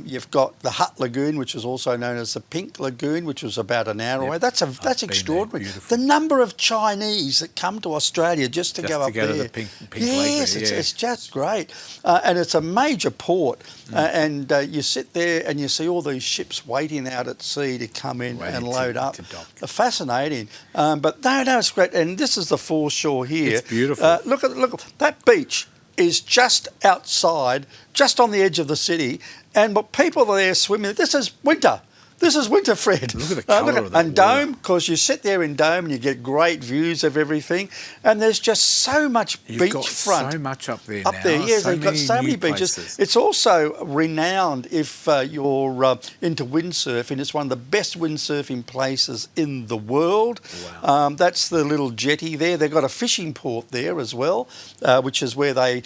[SPEAKER 13] You've got the Hutt Lagoon, which is also known as the Pink Lagoon, which was about an hour away. That's extraordinary. The number of Chinese that come to Australia just to go up there.
[SPEAKER 2] to the Pink Lake
[SPEAKER 13] Yes,
[SPEAKER 2] there,
[SPEAKER 13] it's just great. And it's a major port. And you sit there and you see all these ships waiting out at sea to come in and load up. Fascinating. But no, it's great. And this is the foreshore here.
[SPEAKER 2] It's beautiful.
[SPEAKER 13] Look at that beach is just outside, just on the edge of the city, and what people are there swimming. This is winter. This is winter, Fred.
[SPEAKER 2] Look at the colour of that
[SPEAKER 13] And Dome, because you sit there in Dome and you get great views of everything, and there's just so much
[SPEAKER 2] You've got
[SPEAKER 13] beachfront.
[SPEAKER 2] so much up there
[SPEAKER 13] Up
[SPEAKER 2] now.
[SPEAKER 13] there, yes, they've got
[SPEAKER 2] many
[SPEAKER 13] so many
[SPEAKER 2] new
[SPEAKER 13] beaches.
[SPEAKER 2] places.
[SPEAKER 13] It's also renowned if you're into windsurfing. It's one of the best windsurfing places in the world.
[SPEAKER 2] Wow.
[SPEAKER 13] That's the little jetty there. They've got a fishing port there as well, which is where this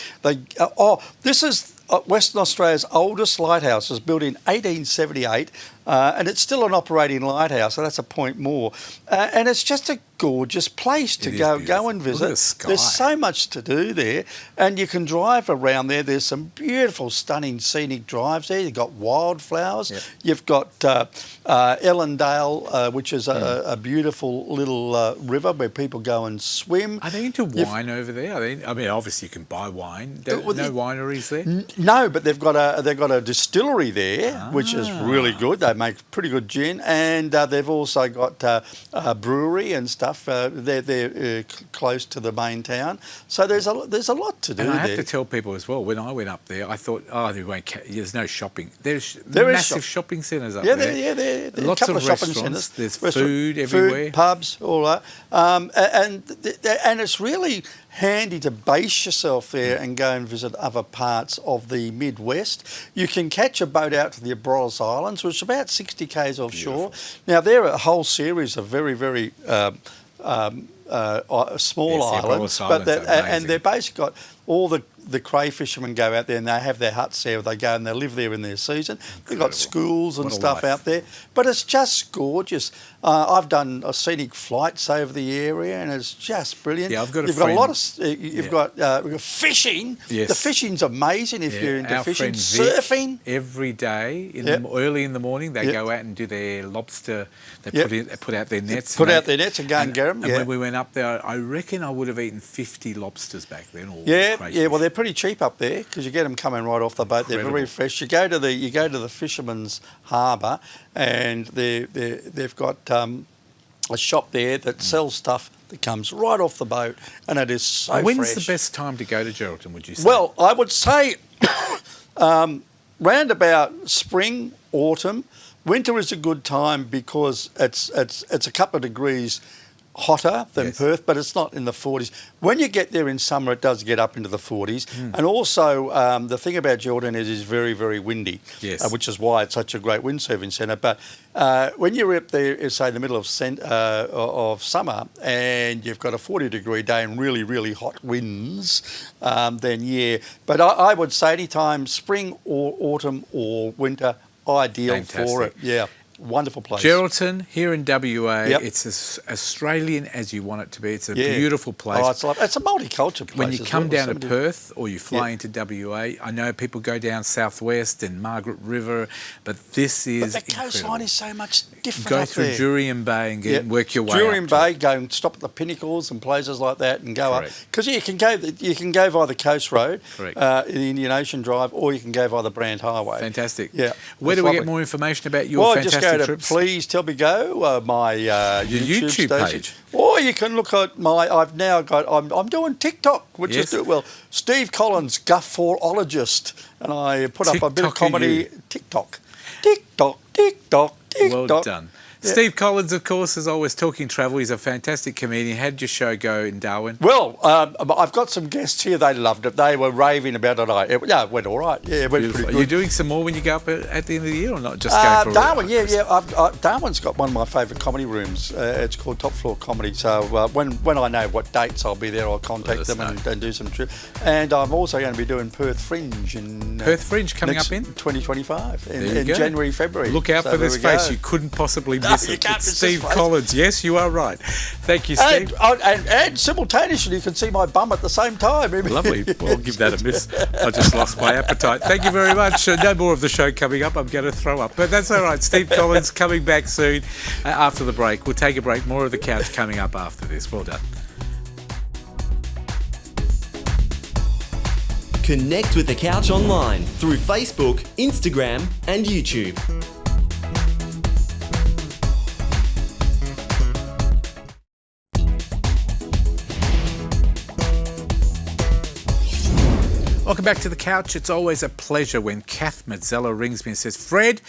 [SPEAKER 13] is Western Australia's oldest lighthouse. It was built in 1878. And it's still an operating lighthouse, so that's a point more. And it's just a gorgeous place to go and visit.
[SPEAKER 2] Look at the sky.
[SPEAKER 13] There's so much to do there, and you can drive around there. There's some beautiful, stunning scenic drives there. You've got wildflowers. Yep. You've got Ellendale, which is a beautiful little river where people go and swim.
[SPEAKER 2] Are they into wine over there? I mean, obviously you can buy wine. No wineries there?
[SPEAKER 13] No, but they've got a distillery there, which is really good. They make pretty good gin, and they've also got a brewery and stuff. They're close to the main town, so there's a lot to do
[SPEAKER 2] and I have
[SPEAKER 13] there.
[SPEAKER 2] to tell people as well. When I went up there, I thought, there's no shopping. There's
[SPEAKER 13] There is
[SPEAKER 2] massive shopping centres up
[SPEAKER 13] Yeah,
[SPEAKER 2] there.
[SPEAKER 13] there are
[SPEAKER 2] Lots
[SPEAKER 13] a couple
[SPEAKER 2] of
[SPEAKER 13] shopping
[SPEAKER 2] restaurants.
[SPEAKER 13] centres.
[SPEAKER 2] There's food everywhere.
[SPEAKER 13] Food, pubs, all that. And it's really handy to base yourself there and go and visit other parts of the Midwest. You can catch a boat out to the Abrolhos Islands, which is about 60 k's offshore. Now, there are a whole series of very, very small islands, and they're basically got all the cray fishermen go out there and they have their huts there. They go and they live there in their season. They've got schools and stuff out there, but it's just gorgeous. I've done scenic flights over the area, and it's just brilliant.
[SPEAKER 2] Yeah, I've got a
[SPEAKER 13] You've
[SPEAKER 2] friend.
[SPEAKER 13] got a lot of. You've got fishing.
[SPEAKER 2] Yes.
[SPEAKER 13] The fishing's amazing if you're into
[SPEAKER 2] Our
[SPEAKER 13] fishing.
[SPEAKER 2] friend Vic,
[SPEAKER 13] Surfing.
[SPEAKER 2] every day early in the morning they go out and do their lobster. They put out their nets.
[SPEAKER 13] Put out their nets and go and get them.
[SPEAKER 2] And when we went up there, I reckon I would have eaten 50 lobsters back then.
[SPEAKER 13] Well, they're pretty cheap up there because you get them coming right off the boat. They're very fresh. You go to the fisherman's harbour, and they've got a shop there that sells stuff that comes right off the boat, and it is so fresh.
[SPEAKER 2] When's the best time to go to Geraldton, would you say?
[SPEAKER 13] Well, I would say round about spring, autumn. Winter is a good time because it's a couple of degrees hotter than Perth, but it's not in the 40s. When you get there in summer, it does get up into the 40s. And also, the thing about Geraldton is it's very, very windy, which is why it's such a great windsurfing centre. But when you're up there, say, in the middle of summer, and you've got a 40-degree day and really, really hot winds, then But I would say any time, spring or autumn or winter, ideal for it. Yeah. Wonderful place.
[SPEAKER 2] Geraldton, here in WA, it's as Australian as you want it to be. It's a beautiful place.
[SPEAKER 13] Oh, it's a multicultural place.
[SPEAKER 2] When you come down to Perth or you fly into WA, I know people go down southwest and Margaret River, but this is
[SPEAKER 13] But the coastline is so much different
[SPEAKER 2] Go
[SPEAKER 13] up
[SPEAKER 2] through
[SPEAKER 13] there.
[SPEAKER 2] Jurien Bay and work your way
[SPEAKER 13] Jurien
[SPEAKER 2] up
[SPEAKER 13] Bay, go and stop at the Pinnacles and places like that and go up. Because you can go via the Coast Road, the Indian Ocean Drive, or you can go via the Brand Highway.
[SPEAKER 2] Fantastic.
[SPEAKER 13] Yeah.
[SPEAKER 2] Where do we get more information about your fantastic
[SPEAKER 13] go to
[SPEAKER 2] trips.
[SPEAKER 13] Please Tell Me Go, my YouTube station.
[SPEAKER 2] page.
[SPEAKER 13] Or you can look at I'm doing TikTok, which is doing well. Steve Collins, Guffaologist, and I put up a bit of comedy. TikTok.
[SPEAKER 2] Well done. Yeah. Steve Collins, of course, is always talking travel. He's a fantastic comedian. How did your show go in Darwin?
[SPEAKER 13] Well, I've got some guests here. They loved it. They were raving about it. It went all right. Yeah, it went pretty good.
[SPEAKER 2] Are you doing some more when you go up at the end of the year, or not just going for
[SPEAKER 13] Darwin? Darwin's got one of my favourite comedy rooms. It's called Top Floor Comedy. So when I know what dates I'll be there, I'll contact them and do some trip. And I'm also going to be doing Perth Fringe in
[SPEAKER 2] Perth Fringe coming up in
[SPEAKER 13] 2025 in January, February.
[SPEAKER 2] Look out for this face. You couldn't possibly miss it. It's Steve Collins. Yes, you are right. Thank you, Steve.
[SPEAKER 13] And simultaneously, you can see my bum at the same time.
[SPEAKER 2] Lovely. Well, I'll give that a miss. I just lost my appetite. Thank you very much. No more of the show coming up. I'm going to throw up. But that's all right. Steve Collins coming back soon after the break. We'll take a break. More of The Couch coming up after this. Well done.
[SPEAKER 1] Connect with The Couch online through Facebook, Instagram, and YouTube.
[SPEAKER 2] Welcome back to The Couch. It's always a pleasure when Kath Mazzella rings me and says, Fred,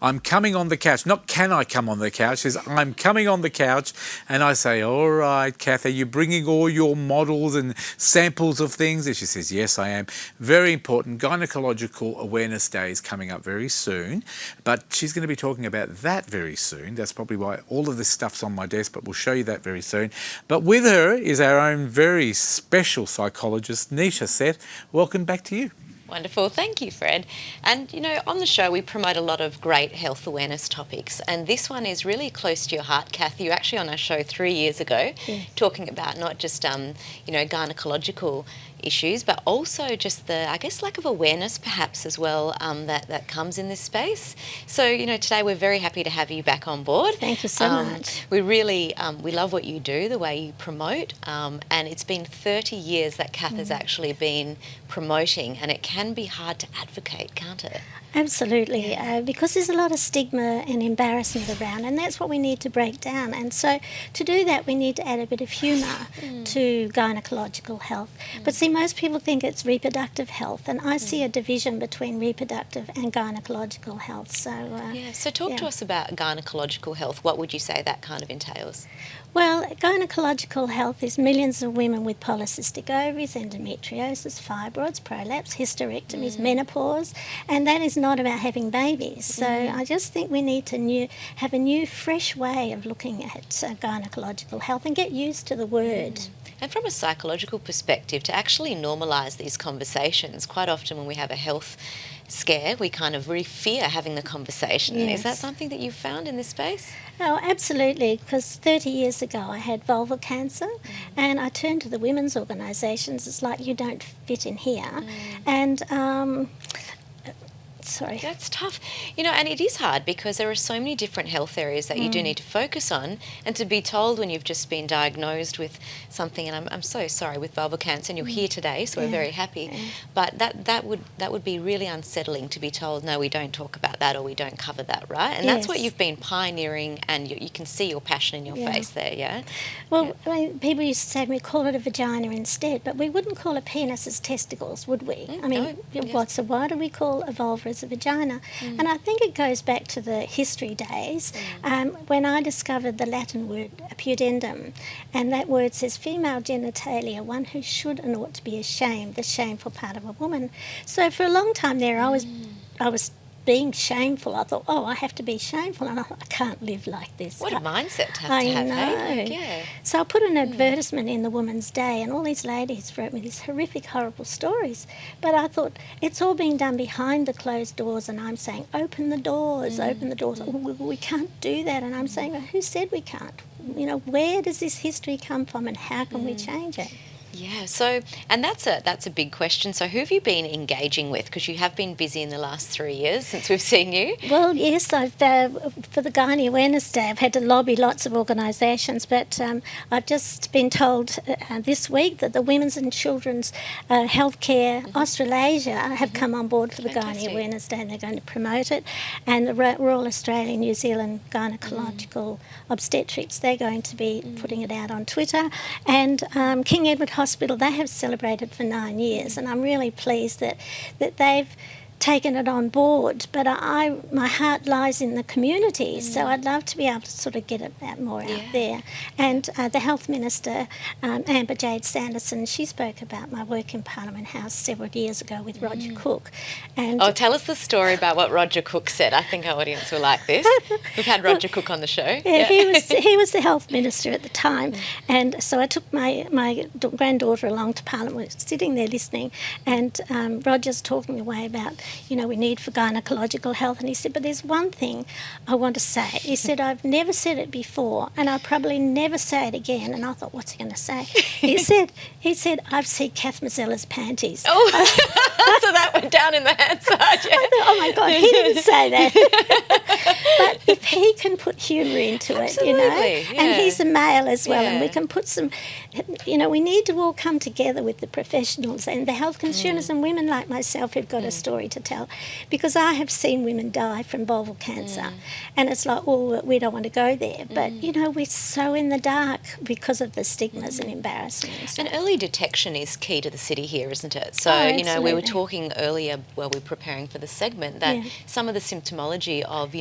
[SPEAKER 2] I'm coming on the couch. Not can I come on the couch, she says, I'm coming on the couch. And I say, all right, Kath, are you bringing all your models and samples of things? And she says, yes, I am. Very important. Gynecological Awareness Day is coming up very soon. But she's going to be talking about that very soon. That's probably why all of this stuff's on my desk, but we'll show you that very soon. But with her is our own very special psychologist, Nisha Seth. Welcome back to you.
[SPEAKER 4] Wonderful. Thank you, Fred. And, you know, on the show, we promote a lot of great health awareness topics. And this one is really close to your heart, Kath. You were actually on our show 3 years ago talking about not just, gynecological issues, but also just the, I guess, lack of awareness perhaps as well that comes in this space. So, you know, today we're very happy to have you back on board.
[SPEAKER 14] Thank you so much.
[SPEAKER 4] We really, we love what you do, the way you promote, and it's been 30 years that Kath has actually been promoting, and it can be hard to advocate, can't it?
[SPEAKER 14] Absolutely, because there's a lot of stigma and embarrassment around, and that's what we need to break down. And so to do that, we need to add a bit of humour to gynecological health. But see, most people think it's reproductive health, and I see a division between reproductive and gynecological health. So,
[SPEAKER 4] talk to us about gynecological health. What would you say that kind of entails?
[SPEAKER 14] Well, gynecological health is millions of women with polycystic ovaries, endometriosis, fibroids, prolapse, hysterectomies, menopause, and that is not about having babies. So I just think we need to have a new, fresh way of looking at gynecological health and get used to the word.
[SPEAKER 4] And from a psychological perspective, to actually normalise these conversations, quite often when we have a health scare, we kind of really fear having the conversation.
[SPEAKER 14] Yes.
[SPEAKER 4] Is that something that you've found in this space?
[SPEAKER 14] Oh, absolutely, because 30 years ago I had vulval cancer and I turned to the women's organisations. It's like, you don't fit in here. And sorry.
[SPEAKER 4] That's tough. You know, and it is hard because there are so many different health areas that you do need to focus on, and to be told when you've just been diagnosed with something, and I'm so sorry, with vulval cancer, and you're here today, so we're very happy, but that would be really unsettling to be told, no, we don't talk about that or we don't cover that, right? And that's what you've been pioneering, and you can see your passion in your face there, yeah?
[SPEAKER 14] Well, I mean, people used to say we call it a vagina instead, but we wouldn't call a penis as testicles, would we? I mean, why do we call a vulva as a vagina? And I think it goes back to the history days when I discovered the Latin word pudendum, and that word says female genitalia, one who should and ought to be ashamed, the shameful part of a woman. So for a long time there I was being shameful. I thought, I have to be shameful, and I can't live like this.
[SPEAKER 4] What a mindset to have
[SPEAKER 14] I
[SPEAKER 4] to have,
[SPEAKER 14] know.
[SPEAKER 4] hey?
[SPEAKER 14] So I put an advertisement in the Women's Day, and all these ladies wrote me these horrific, horrible stories. But I thought, it's all being done behind the closed doors, and I'm saying, open the doors, open the doors. We can't do that. And I'm saying, who said we can't? You know, where does this history come from, and how can we change it?
[SPEAKER 4] Yeah, so, and that's a big question. So who have you been engaging with? Because you have been busy in the last 3 years since we've seen you.
[SPEAKER 14] Well, yes, I've for the Gynae Awareness Day, I've had to lobby lots of organisations, but I've just been told this week that the Women's and Children's Healthcare Australasia have come on board for the Gynae Awareness Day, and they're going to promote it. And the Royal Australian New Zealand Gynecological Obstetrics, they're going to be putting it out on Twitter. And King Edward Hospital, they have celebrated for 9 years, and I'm really pleased that they've taken it on board, but my heart lies in the community, so I'd love to be able to sort of get it more out there. And the Health Minister, Amber Jade Sanderson, she spoke about my work in Parliament House several years ago with Roger Cook. And
[SPEAKER 4] tell us the story about what Roger Cook said. I think our audience will like this. We've had Roger Cook on the show.
[SPEAKER 14] Yeah, he was the Health Minister at the time, and so I took my granddaughter along to Parliament. We were sitting there listening, and Roger's talking away about, we need for gynecological health. And he said, but there's one thing I want to say. He said, I've never said it before, and I'll probably never say it again. And I thought, what's he going to say? He said, I've seen Kath Mazzella's panties.
[SPEAKER 4] Oh, so that went down in the Hansard.
[SPEAKER 14] I thought, oh my God, he didn't say that. But if he can put humour into it, and he's a male as well, and we can put some, we need to all come together with the professionals and the health consumers and women like myself who've got a story to tell, because I have seen women die from vulval cancer, and it's like, oh, we don't want to go there, but we're so in the dark because of the stigmas and embarrassments.
[SPEAKER 4] And early detection is key to the city here, isn't it? So we were talking earlier while we were preparing for the segment that some of the symptomology of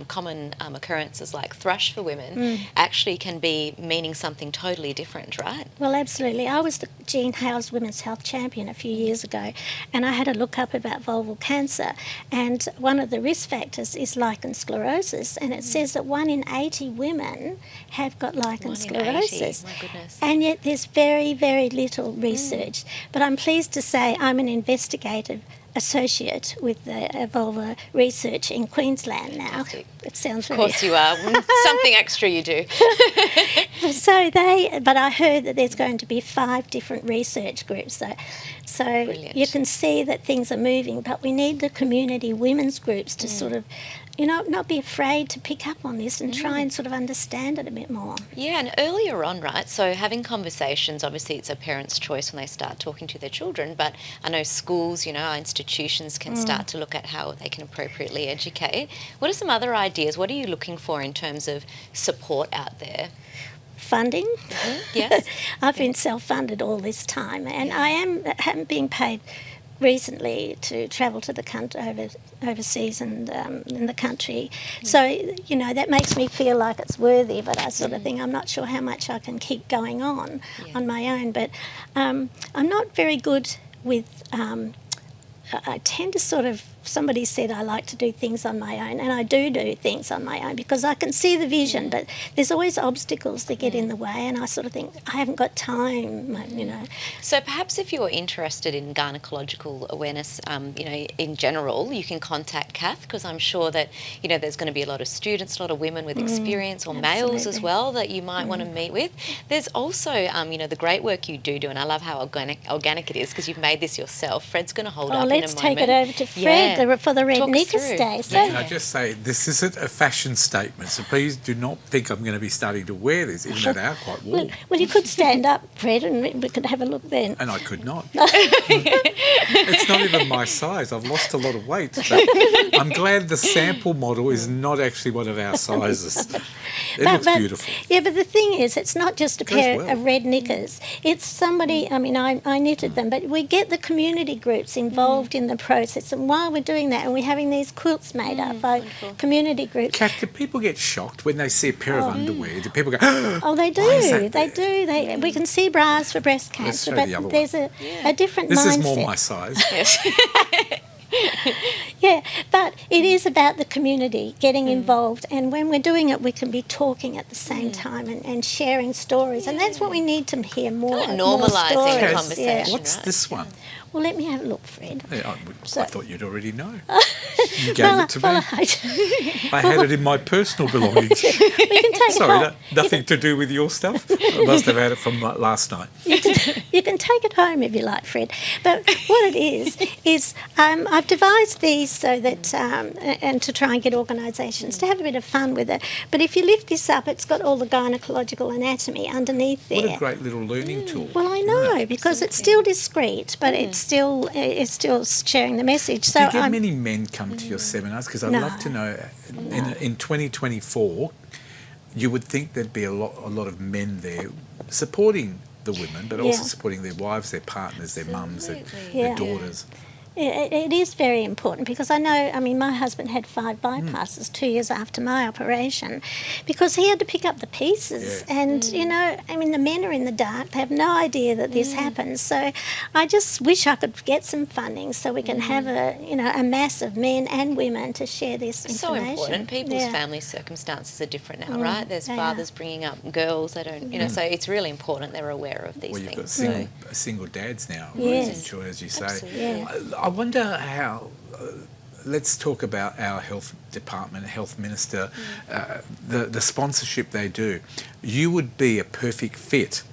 [SPEAKER 4] common occurrences like thrush for women actually can be meaning something totally different, right?
[SPEAKER 14] Well, absolutely. I was the Jean Hales Women's Health Champion a few years ago, and I had a look up about vulval cancer, and one of the risk factors is lichen sclerosis, and it says that 1 in 80 women have got lichen sclerosis.
[SPEAKER 4] My goodness.
[SPEAKER 14] And yet there's very, very little research. But I'm pleased to say I'm an investigative associate with the vulva research in Queensland now. It sounds
[SPEAKER 4] very... Of course you are. Something extra you do.
[SPEAKER 14] But I heard that there's going to be 5 different research groups. So you can see that things are moving, but we need the community women's groups to sort of, not be afraid to pick up on this and try and sort of understand it a bit more.
[SPEAKER 4] Yeah, and earlier on, right, so having conversations, obviously it's a parent's choice when they start talking to their children, but I know schools, our institutions can start to look at how they can appropriately educate. What are some other ideas? What are you looking for in terms of support out there?
[SPEAKER 14] Funding.
[SPEAKER 4] Yes.
[SPEAKER 14] I've been self-funded all this time, and I haven't been paid recently to travel to the country, overseas and in the country. So, that makes me feel like it's worthy, but I sort of think I'm not sure how much I can keep going on my own. But I'm not very good with... I tend to sort of, somebody said I like to do things on my own, and I do things on my own because I can see the vision, but there's always obstacles that get in the way, and I sort of think I haven't got time,
[SPEAKER 4] So perhaps if you're interested in gynecological awareness, in general, you can contact Kath, because I'm sure that, there's going to be a lot of students, a lot of women with experience, or males as well, that you might want to meet with. There's also, the great work you do, and I love how organic it is, because you've made this yourself. Fred's going to hold up in a moment.
[SPEAKER 14] Let's take it over to Fred for the Red Knickers Day.
[SPEAKER 2] Can I just say, this isn't a fashion statement, so please do not think I'm going to be starting to wear this, even though they are quite warm.
[SPEAKER 14] Well, you could stand up, Fred, and we could have a look then.
[SPEAKER 2] And I could not. It's not even my size. I've lost a lot of weight. But I'm glad the sample model is not actually one of our sizes. It looks beautiful.
[SPEAKER 14] Yeah, but the thing is, it's not just a pair of red knickers. It's somebody, I knitted them, but we get the community groups involved in the process. And while we're doing that, and we're having these quilts made up by community groups.
[SPEAKER 2] Kath, do people get shocked when they see a pair of underwear? Do people go,
[SPEAKER 14] oh, they do. They do. We can see bras for breast cancer, but there's a different mindset.
[SPEAKER 2] This is more my size.
[SPEAKER 14] Yeah, but it is about the community getting involved, and when we're doing it, we can be talking at the same time and sharing stories, and that's what we need to hear more.
[SPEAKER 4] Kind of normalising
[SPEAKER 14] more
[SPEAKER 4] the
[SPEAKER 14] stories.
[SPEAKER 4] conversation.
[SPEAKER 2] What's
[SPEAKER 4] right?
[SPEAKER 2] this one?
[SPEAKER 14] Well, let me have a look, Fred.
[SPEAKER 2] Yeah,
[SPEAKER 14] So-
[SPEAKER 2] I thought you'd already know. You gave it to me.
[SPEAKER 14] Well,
[SPEAKER 2] I had it in my personal belongings.
[SPEAKER 14] we can take
[SPEAKER 2] Sorry,
[SPEAKER 14] it home.
[SPEAKER 2] nothing to do with your stuff. I must have had it from last night.
[SPEAKER 14] You can take it home if you like, Fred. But what it is I've devised these so that, and to try and get organisations to have a bit of fun with it. But if you lift this up, it's got all the gynecological anatomy underneath there.
[SPEAKER 2] What a great little learning tool.
[SPEAKER 14] Well, I know, because it's still discreet, but it's still sharing the message. So
[SPEAKER 2] Do you get
[SPEAKER 14] I'm,
[SPEAKER 2] many men come to your seminars? Because I'd
[SPEAKER 14] No.
[SPEAKER 2] love to know, in 2024, you would think there'd be a lot of men there supporting the women, but also
[SPEAKER 14] Yeah.
[SPEAKER 2] supporting their wives, their partners, their mums, their
[SPEAKER 14] Yeah.
[SPEAKER 2] daughters.
[SPEAKER 14] It is very important, because I know, I mean, my husband had 5 bypasses 2 years after my operation, because he had to pick up the pieces. And, you know, I mean, the men are in the dark. They have no idea that this happens. So I just wish I could get some funding so we can have a mass of men and women to share this
[SPEAKER 4] It's so
[SPEAKER 14] information.
[SPEAKER 4] important. People's
[SPEAKER 14] Yeah.
[SPEAKER 4] family circumstances are different now, right? There's
[SPEAKER 14] they
[SPEAKER 4] fathers bringing up girls. They don't, so it's really important they're aware of these
[SPEAKER 2] Well, you've got
[SPEAKER 4] things.
[SPEAKER 2] single dads now,
[SPEAKER 14] Yes.
[SPEAKER 2] raising children, as you say.
[SPEAKER 4] Absolutely.
[SPEAKER 2] I wonder how. Let's talk about our health department, health minister, the sponsorship they do. You would be a perfect fit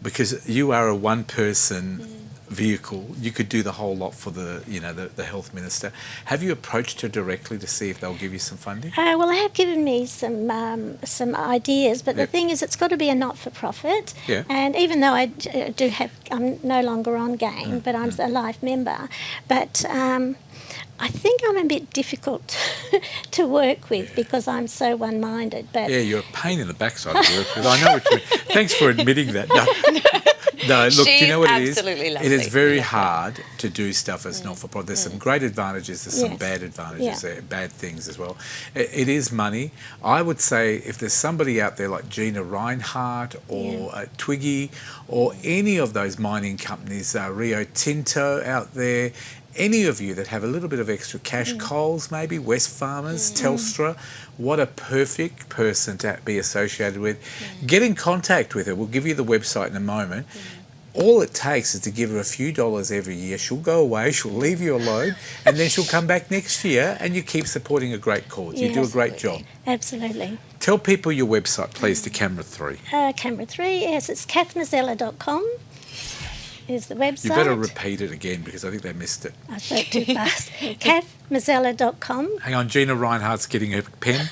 [SPEAKER 2] because you are a one-person vehicle. You could do the whole lot for the health minister. Have you approached her directly to see if they'll give you some funding?
[SPEAKER 14] Well, they have given me some ideas, but the thing is, it's got to be a not-for-profit.
[SPEAKER 2] Yeah.
[SPEAKER 14] And even though I'm no longer on GAIN, but I'm a life member. But I think I'm a bit difficult to work with because I'm so one-minded. But
[SPEAKER 2] Yeah, you're a pain in the backside to work with. I know what you mean. Thanks for admitting that. No, look, do you know what it is?
[SPEAKER 4] absolutely
[SPEAKER 2] It is
[SPEAKER 4] lovely.
[SPEAKER 2] very hard to do stuff as not-for-profit. There's some great advantages, there's some
[SPEAKER 14] Yes.
[SPEAKER 2] bad advantages,
[SPEAKER 14] Yeah.
[SPEAKER 2] bad things as well. It is money. I would say if there's somebody out there like Gina Reinhardt or Twiggy or any of those mining companies, Rio Tinto out there, any of you that have a little bit of extra cash, Coles maybe, West Farmers, Telstra, what a perfect person to be associated with. Get in contact with her. We'll give you the website in a moment. All it takes is to give her a few dollars every year. She'll go away, she'll leave you alone, and then she'll come back next year and you keep supporting a great cause. You do a great job.
[SPEAKER 14] absolutely.
[SPEAKER 2] Tell people your website, please, to Camera 3.
[SPEAKER 14] Camera 3, yes, it's kathmazzella.com is the website.
[SPEAKER 2] You better repeat it again because I think they missed it.
[SPEAKER 14] I spoke too fast. kathmazzella.com.
[SPEAKER 2] Hang on, Gina Reinhardt's getting her pen.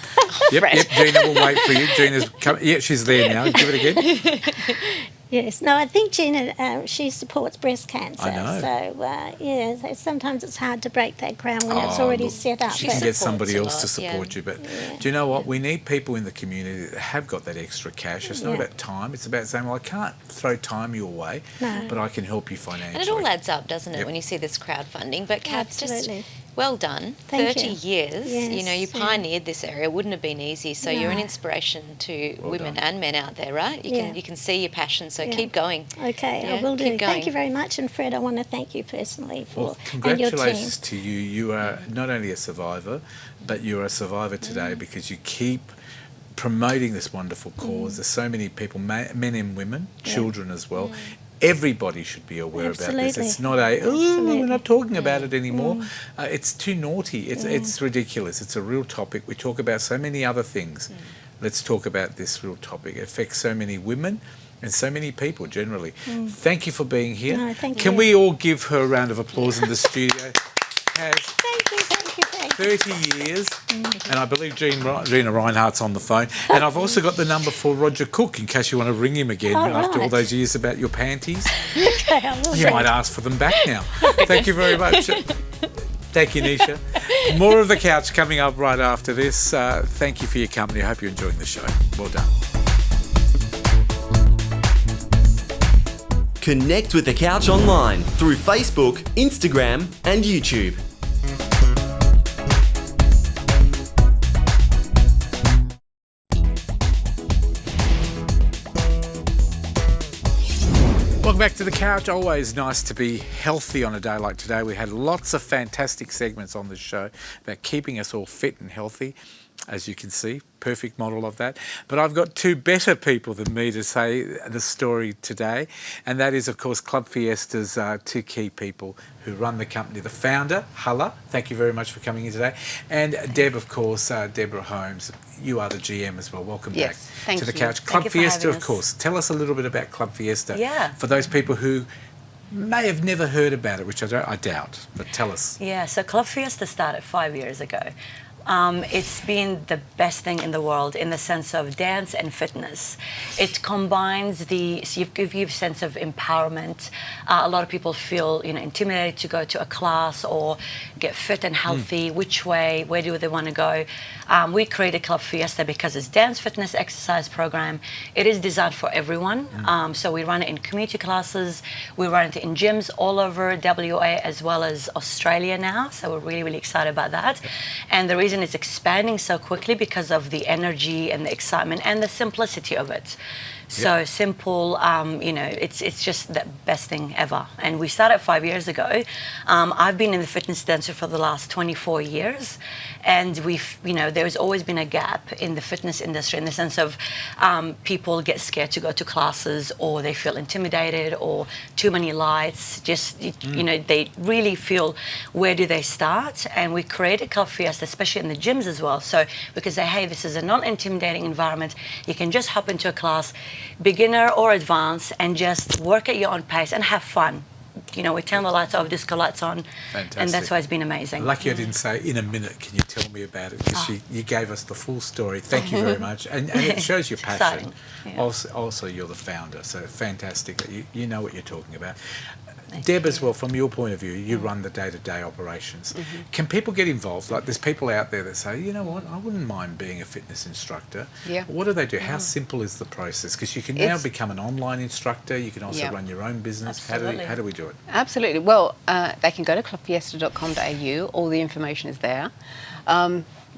[SPEAKER 2] Yep, Gina will wait for you. Gina's she's there now. Give it again.
[SPEAKER 14] Yes, no, I think Gina, she supports breast cancer.
[SPEAKER 2] I know.
[SPEAKER 14] So, sometimes it's hard to break that ground when it's already
[SPEAKER 2] look,
[SPEAKER 14] set up.
[SPEAKER 2] She
[SPEAKER 14] but-
[SPEAKER 2] can get somebody
[SPEAKER 4] a
[SPEAKER 2] else to
[SPEAKER 4] lot,
[SPEAKER 2] support you. But do you know what? We need people in the community that have got that extra cash. It's not
[SPEAKER 14] Yeah.
[SPEAKER 2] about time. It's about saying, well, I can't throw time your way,
[SPEAKER 14] No.
[SPEAKER 2] but I can help you financially.
[SPEAKER 4] And it all adds up, doesn't it,
[SPEAKER 2] Yep.
[SPEAKER 4] when you see this crowdfunding? But Kath, just
[SPEAKER 14] Absolutely.
[SPEAKER 4] well done.
[SPEAKER 14] Thank
[SPEAKER 4] 30
[SPEAKER 14] you.
[SPEAKER 4] years. You know, you
[SPEAKER 14] Yes, yeah.
[SPEAKER 4] pioneered this area. Wouldn't have been easy. So you're an
[SPEAKER 14] No.
[SPEAKER 4] inspiration to women
[SPEAKER 2] done.
[SPEAKER 4] and men out there, right? You can see your passion. So
[SPEAKER 14] Yeah.
[SPEAKER 4] keep going.
[SPEAKER 14] Okay,
[SPEAKER 4] Yeah,
[SPEAKER 14] I will do.
[SPEAKER 4] keep going.
[SPEAKER 14] Thank you very much. And Fred, I want to thank you personally for
[SPEAKER 2] Well,
[SPEAKER 14] and your team.
[SPEAKER 2] congratulations to you. You are not only a survivor, but you're a survivor today because you keep promoting this wonderful cause. There's so many people, men and women, children as well. Everybody should be aware about this.
[SPEAKER 14] Absolutely.
[SPEAKER 2] It's not we're not talking about it anymore. It's too naughty. It's ridiculous. It's a real topic. We talk about so many other things. Let's talk about this real topic. It affects so many women and so many people generally. Thank you for being here.
[SPEAKER 14] No, thank
[SPEAKER 2] Can
[SPEAKER 14] you.
[SPEAKER 2] we all give her a round of applause in the studio? Has
[SPEAKER 14] Thank you.
[SPEAKER 2] 30 years, and I believe Gina Reinhardt's on the phone. And I've also got the number for Roger Cook in case you want to ring him again after all
[SPEAKER 14] right.
[SPEAKER 2] those years about your panties.
[SPEAKER 14] Okay, I will.
[SPEAKER 2] You might ask for them back now. Thank you very much. Thank you, Nisha. More of The Couch coming up right after this. Thank you for your company. I hope you're enjoying the show. Well done.
[SPEAKER 1] Connect with The Couch online through Facebook, Instagram, and YouTube.
[SPEAKER 2] Welcome back to The Couch. Always nice to be healthy on a day like today. We had lots of fantastic segments on the show about keeping us all fit and healthy, as you can see. Perfect model of that. But I've got two better people than me to say the story today, and that is, of course, Club Fiesta's two key people who run the company. The founder, Hala, thank you very much for coming in today, and Deb, of course, Deborah Holmes. You are the GM as well. Welcome back to The Couch. Club Fiesta, of course. Tell us a little bit about Club Fiesta for those people who may have never heard about it, which I doubt, but tell us.
[SPEAKER 15] Yeah, so Club Fiesta started 5 years ago. It's been the best thing in the world in the sense of dance and fitness. It combines gives you a sense of empowerment. A lot of people feel intimidated to go to a class or get fit and healthy. Which way? Where do they want to go? We created Club Fiesta because it's dance, fitness, exercise program. It is designed for everyone. So we run it in community classes. We run it in gyms all over WA as well as Australia now. So we're really, really excited about that. And the reason it's expanding so quickly because of the energy and the excitement and the simplicity of it. So simple, it's just the best thing ever. And we started 5 years ago. I've been in the fitness industry for the last 24 years. And there's always been a gap in the fitness industry in the sense of people get scared to go to classes, or they feel intimidated, or too many lights. They really feel, where do they start? And we created Club Fiesta, especially in the gyms as well. So we can say, hey, this is a non-intimidating environment. You can just hop into a class, beginner or advanced, and just work at your own pace and have fun. We turn the lights off, disco lights on. Fantastic. And that's why it's been amazing.
[SPEAKER 2] Lucky I didn't say, in a minute, can you tell me about it? Because you gave us the full story. Thank you very much. And it shows your passion. Yeah. Also, you're the founder, so fantastic that you know what you're talking about. Deb, as well, from your point of view, you run the day-to-day operations. Can people get involved? Like, there's people out there that say, you know what, I wouldn't mind being a fitness instructor. Yeah. What do they do? How simple is the process? Because you can now become an online instructor. You can also run your own business. How do we do it?
[SPEAKER 16] Absolutely. Well, they can go to clubfiesta.com.au. All the information is there.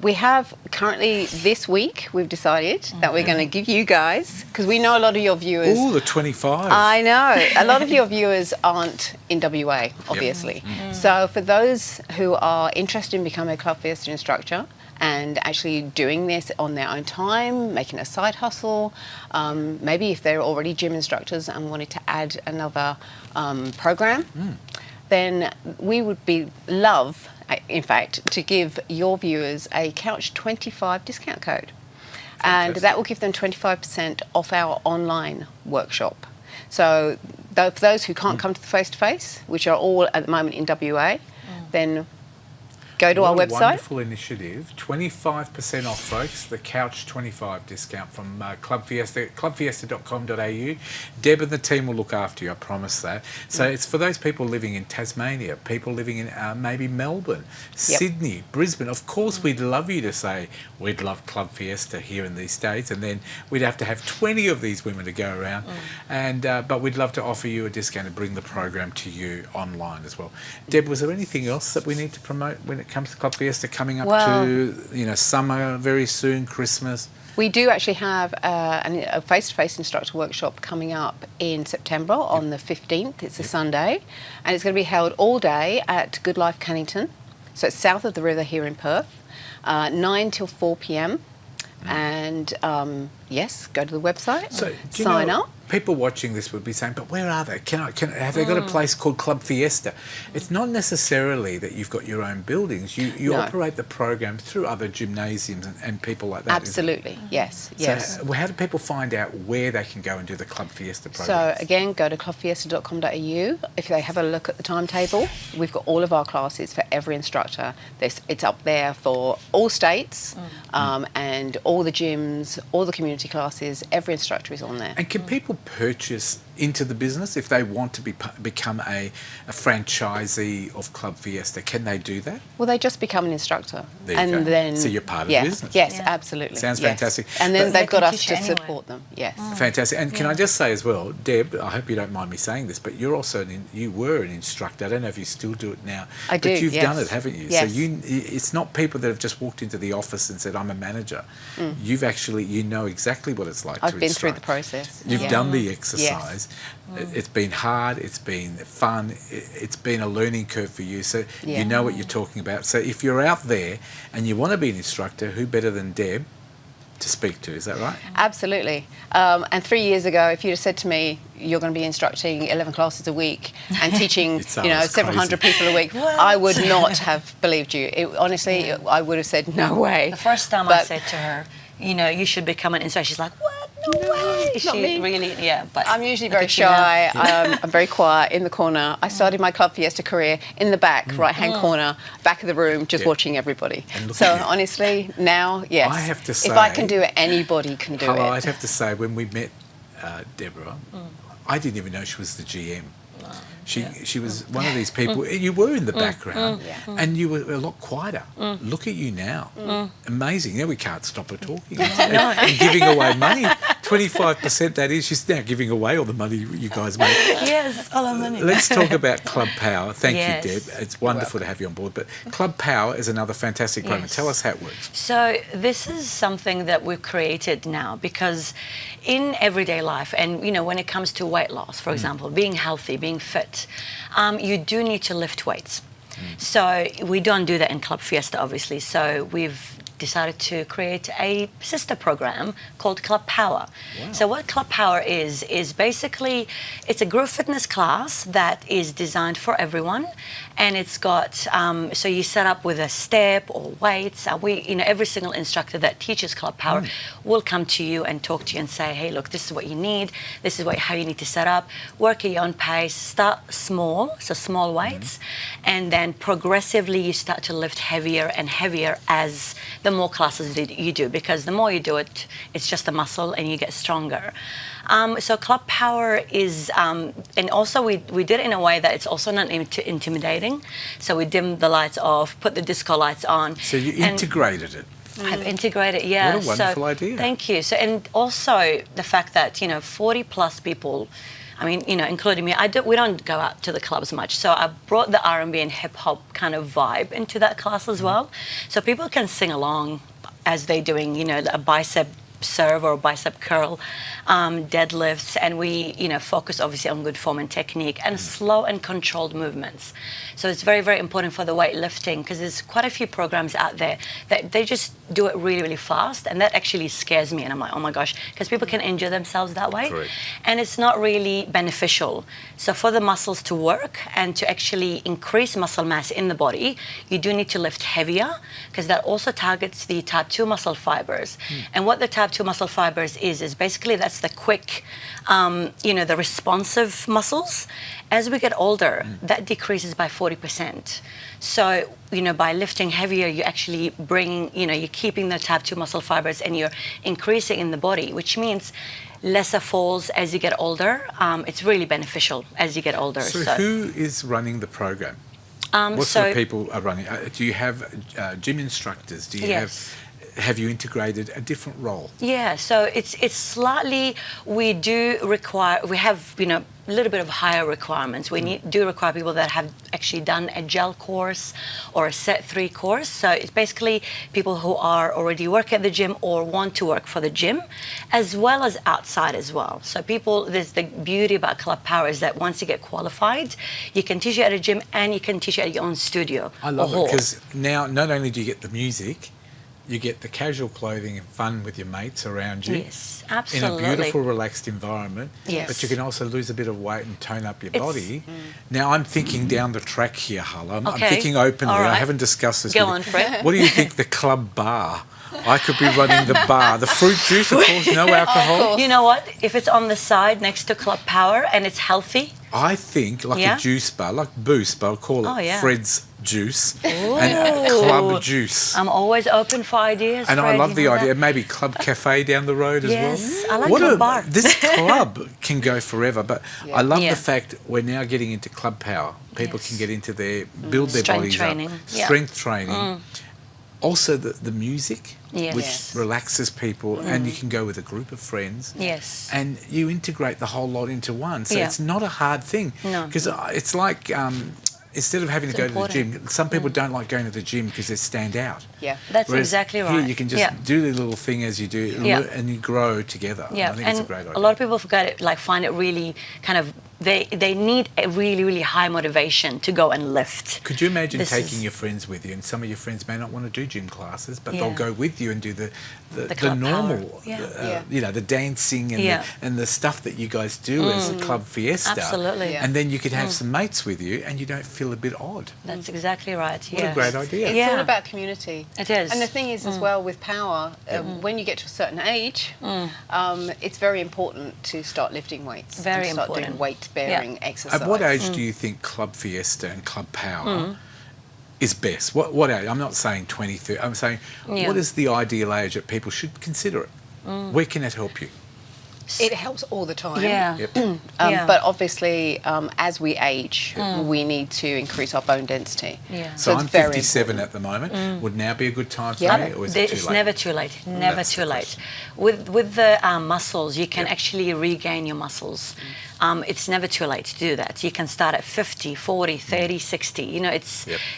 [SPEAKER 16] We have currently this week, we've decided that we're going to give you guys, because we know a lot of your viewers.
[SPEAKER 2] Oh, the 25.
[SPEAKER 16] I know. A lot of your viewers aren't in WA, obviously. So for those who are interested in becoming a Club Fiesta instructor and actually doing this on their own time, making a side hustle, maybe if they're already gym instructors and wanted to add another program, then we would love, in fact, to give your viewers a Couch 25 discount code. And that will give them 25% off our online workshop. So for those who can't come to the face-to-face, which are all at the moment in WA, then go to our website.
[SPEAKER 2] What a wonderful initiative. 25% off, folks. The Couch 25 discount from Club Fiesta, clubfiesta.com.au. Deb and the team will look after you, I promise that. So it's for those people living in Tasmania, people living in maybe Melbourne, Sydney, Brisbane. Of course, we'd love you to say, we'd love Club Fiesta here in these states, and then we'd have to have 20 of these women to go around. But we'd love to offer you a discount and bring the program to you online as well. Deb, was there anything else that we need to promote when it comes to Club Fiesta coming up to summer very soon, Christmas?
[SPEAKER 16] We do actually have a face-to-face instructor workshop coming up in September on the 15th. It's a Sunday, and it's going to be held all day at Good Life Cannington. So it's south of the river here in Perth, 9 till 4 p.m. And yes, go to the website, sign up.
[SPEAKER 2] People watching this would be saying, but where are they? Have they got a place called Club Fiesta? It's not necessarily that you've got your own buildings. You operate the program through other gymnasiums and people like that.
[SPEAKER 16] Absolutely, yes.
[SPEAKER 2] So how do people find out where they can go and do the Club Fiesta program?
[SPEAKER 16] So again, go to clubfiesta.com.au. If they have a look at the timetable, we've got all of our classes for every instructor. It's up there for all states and all the gyms, all the community classes. Every instructor is on there.
[SPEAKER 2] And can people purchase into the business if they want to become a franchisee of Club Fiesta? Can they do that?
[SPEAKER 16] Well, they just become an instructor,
[SPEAKER 2] then so you're part of the business.
[SPEAKER 16] Yes, absolutely.
[SPEAKER 2] Sounds fantastic.
[SPEAKER 16] And then they've got us to support them. Yes,
[SPEAKER 2] fantastic. And can I just say as well, Deb, I hope you don't mind me saying this, but you're also you were an instructor. I don't know if you still do it now.
[SPEAKER 16] I do.
[SPEAKER 2] But you've done it, haven't you?
[SPEAKER 16] Yes.
[SPEAKER 2] So it's not people that have just walked into the office and said, "I'm a manager." You've actually, you know exactly what it's like to instruct.
[SPEAKER 16] I've been through the process.
[SPEAKER 2] You've done the exercise. It's been hard, it's been fun, it's been a learning curve for you, so you know what you're talking about. So if you're out there and you want to be an instructor, who better than Deb to speak to, is that right?
[SPEAKER 16] Absolutely. And 3 years ago, if you'd have said to me, you're going to be instructing 11 classes a week and teaching, several hundred people a week, I would not have believed you. Honestly, I would have said, no way.
[SPEAKER 15] The first time I said to her, you should become an instructor, she's like, what? No way.
[SPEAKER 16] Not me.
[SPEAKER 15] Really, but
[SPEAKER 16] I'm usually very shy. I'm very quiet in the corner. I started my Club Fiesta career in the back, right-hand corner, back of the room, just watching everybody. So honestly, now, yes.
[SPEAKER 2] I have to say,
[SPEAKER 16] if I can do it, anybody can do it.
[SPEAKER 2] I'd have to say, when we met Deborah, I didn't even know she was the GM. She was one of these people. You were in the background, and you were a lot quieter. Look at you now, amazing. Now we can't stop her talking and giving away money. 25% that is. She's now giving away all the money you guys make.
[SPEAKER 15] Yes, all the money.
[SPEAKER 2] Let's talk about Club Power. Thank you, Deb. It's wonderful to have you on board. But Club Power is another fantastic program. Tell us how it works.
[SPEAKER 15] So this is something that we've created now because in everyday life, and when it comes to weight loss, for example, being healthy, being fit, you do need to lift weights. So we don't do that in Club Fiesta, obviously. So we've decided to create a sister program called Club Power. Wow. So what Club Power is basically, it's a group fitness class that is designed for everyone. And it's got, so you set up with a step or weights. Every single instructor that teaches Club Power will come to you and talk to you and say, hey, look, this is what you need. This is how you need to set up. Work at your own pace. Start small, so small weights. And then progressively you start to lift heavier and heavier as the more classes that you do, because the more you do it, it's just a muscle and you get stronger. So Club Power is, and also we did it in a way that it's also not intimidating. So we dimmed the lights off, put the disco lights on.
[SPEAKER 2] So you integrated it.
[SPEAKER 15] I've integrated, yeah.
[SPEAKER 2] What a wonderful idea.
[SPEAKER 15] Thank you. So, and also the fact that, 40 plus people, including me, we don't go out to the clubs much. So I brought the R&B and hip hop kind of vibe into that class as well. So people can sing along as they're doing, a bicep serve or bicep curl, deadlifts, and we focus obviously on good form and technique and slow and controlled movements. So it's very, very important for the weightlifting because there's quite a few programs out there that they just do it really, really fast, and that actually scares me. And I'm like, oh my gosh, because people can injure themselves that way.
[SPEAKER 2] Correct.
[SPEAKER 15] And it's not really beneficial. So for the muscles to work and to actually increase muscle mass in the body, you do need to lift heavier because that also targets the type 2 muscle fibers. And what the type 2 muscle fibers is basically that's the quick, the responsive muscles. As we get older, that decreases by 40%. So, by lifting heavier, you're actually bringing, you're keeping the type 2 muscle fibers and you're increasing in the body, which means lesser falls as you get older. It's really beneficial as you get older.
[SPEAKER 2] So who is running the program? What sort of people are running? Do you have gym instructors? Do you have you integrated a different role?
[SPEAKER 15] Yeah, so it's slightly, we have, a little bit of higher requirements. We do require people that have actually done a gel course or a set 3 course. So it's basically people who are already work at the gym or want to work for the gym, as well as outside as well. So there's the beauty about Club Power is that once you get qualified, you can teach it at a gym and you can teach it at your own studio.
[SPEAKER 2] I love it because now not only do you get the music, you get the casual clothing and fun with your mates around you.
[SPEAKER 15] Yes, absolutely.
[SPEAKER 2] In a beautiful, relaxed environment.
[SPEAKER 15] Yes.
[SPEAKER 2] But you can also lose a bit of weight and tone up your body. Now, I'm thinking down the track here, Hala. I'm thinking openly.
[SPEAKER 15] All right.
[SPEAKER 2] I haven't discussed this
[SPEAKER 15] Go
[SPEAKER 2] with
[SPEAKER 15] on, Fred.
[SPEAKER 2] What do you think the club bar? I could be running the bar. The fruit juice, of course, no alcohol.
[SPEAKER 15] You know what? If it's on the side next to Club Power and it's healthy.
[SPEAKER 2] I think like a juice bar, like Boost, but I'll call it Fred's Juice and Club Juice.
[SPEAKER 15] I'm always open for ideas,
[SPEAKER 2] and
[SPEAKER 15] Fred,
[SPEAKER 2] I love the idea. Maybe Club Cafe down the road as well.
[SPEAKER 15] Yes, I like Club Bar.
[SPEAKER 2] This club can go forever, but I love the fact we're now getting into Club Power. People can get into build their
[SPEAKER 15] strength
[SPEAKER 2] bodies
[SPEAKER 15] training.
[SPEAKER 2] up. Strength training. Also the music, which relaxes people, and you can go with a group of friends.
[SPEAKER 15] Yes.
[SPEAKER 2] And you integrate the whole lot into one. So it's not a hard thing.
[SPEAKER 15] No.
[SPEAKER 2] Because it's like instead of having to go to the gym, some people don't like going to the gym because they stand out.
[SPEAKER 16] Yeah,
[SPEAKER 15] that's
[SPEAKER 2] Whereas
[SPEAKER 15] exactly right.
[SPEAKER 2] Here you can just do the little thing as you do, and you grow together.
[SPEAKER 15] Yeah,
[SPEAKER 2] I think
[SPEAKER 15] and
[SPEAKER 2] it's a great idea.
[SPEAKER 15] a lot of people find it really kind of, they need a really, really high motivation to go and lift.
[SPEAKER 2] Could you imagine taking your friends with you, and some of your friends may not want to do gym classes, but they'll go with you and do the normal, the dancing and the stuff that you guys do as a club fiesta.
[SPEAKER 15] Absolutely.
[SPEAKER 2] And then you could have some mates with you, and you don't feel a bit odd.
[SPEAKER 15] That's exactly right.
[SPEAKER 2] What a great idea!
[SPEAKER 16] It's all about community.
[SPEAKER 15] It is.
[SPEAKER 16] And the thing is, as well, with power, when you get to a certain age, it's very important to start lifting weights.
[SPEAKER 15] Very
[SPEAKER 16] to start
[SPEAKER 15] important.
[SPEAKER 16] doing weight-bearing exercise.
[SPEAKER 2] At what age do you think Club Fiesta and Club Power is best? What age? I'm not saying 20, 30. I'm saying what is the ideal age that people should consider it? Where can it help you?
[SPEAKER 16] It helps all the time.
[SPEAKER 15] Yeah.
[SPEAKER 2] Yep.
[SPEAKER 16] But obviously, as we age, we need to increase our bone density.
[SPEAKER 15] Yeah.
[SPEAKER 2] So I'm
[SPEAKER 16] it's very
[SPEAKER 2] 57 at the moment. Would now be a good time for me, or is it too
[SPEAKER 15] It's
[SPEAKER 2] late?
[SPEAKER 15] never too late. Never
[SPEAKER 2] That's
[SPEAKER 15] too
[SPEAKER 2] the
[SPEAKER 15] late. With the muscles, you can actually regain your muscles. It's never too late to do that. You can start at 50, 40, 30, 60. You know,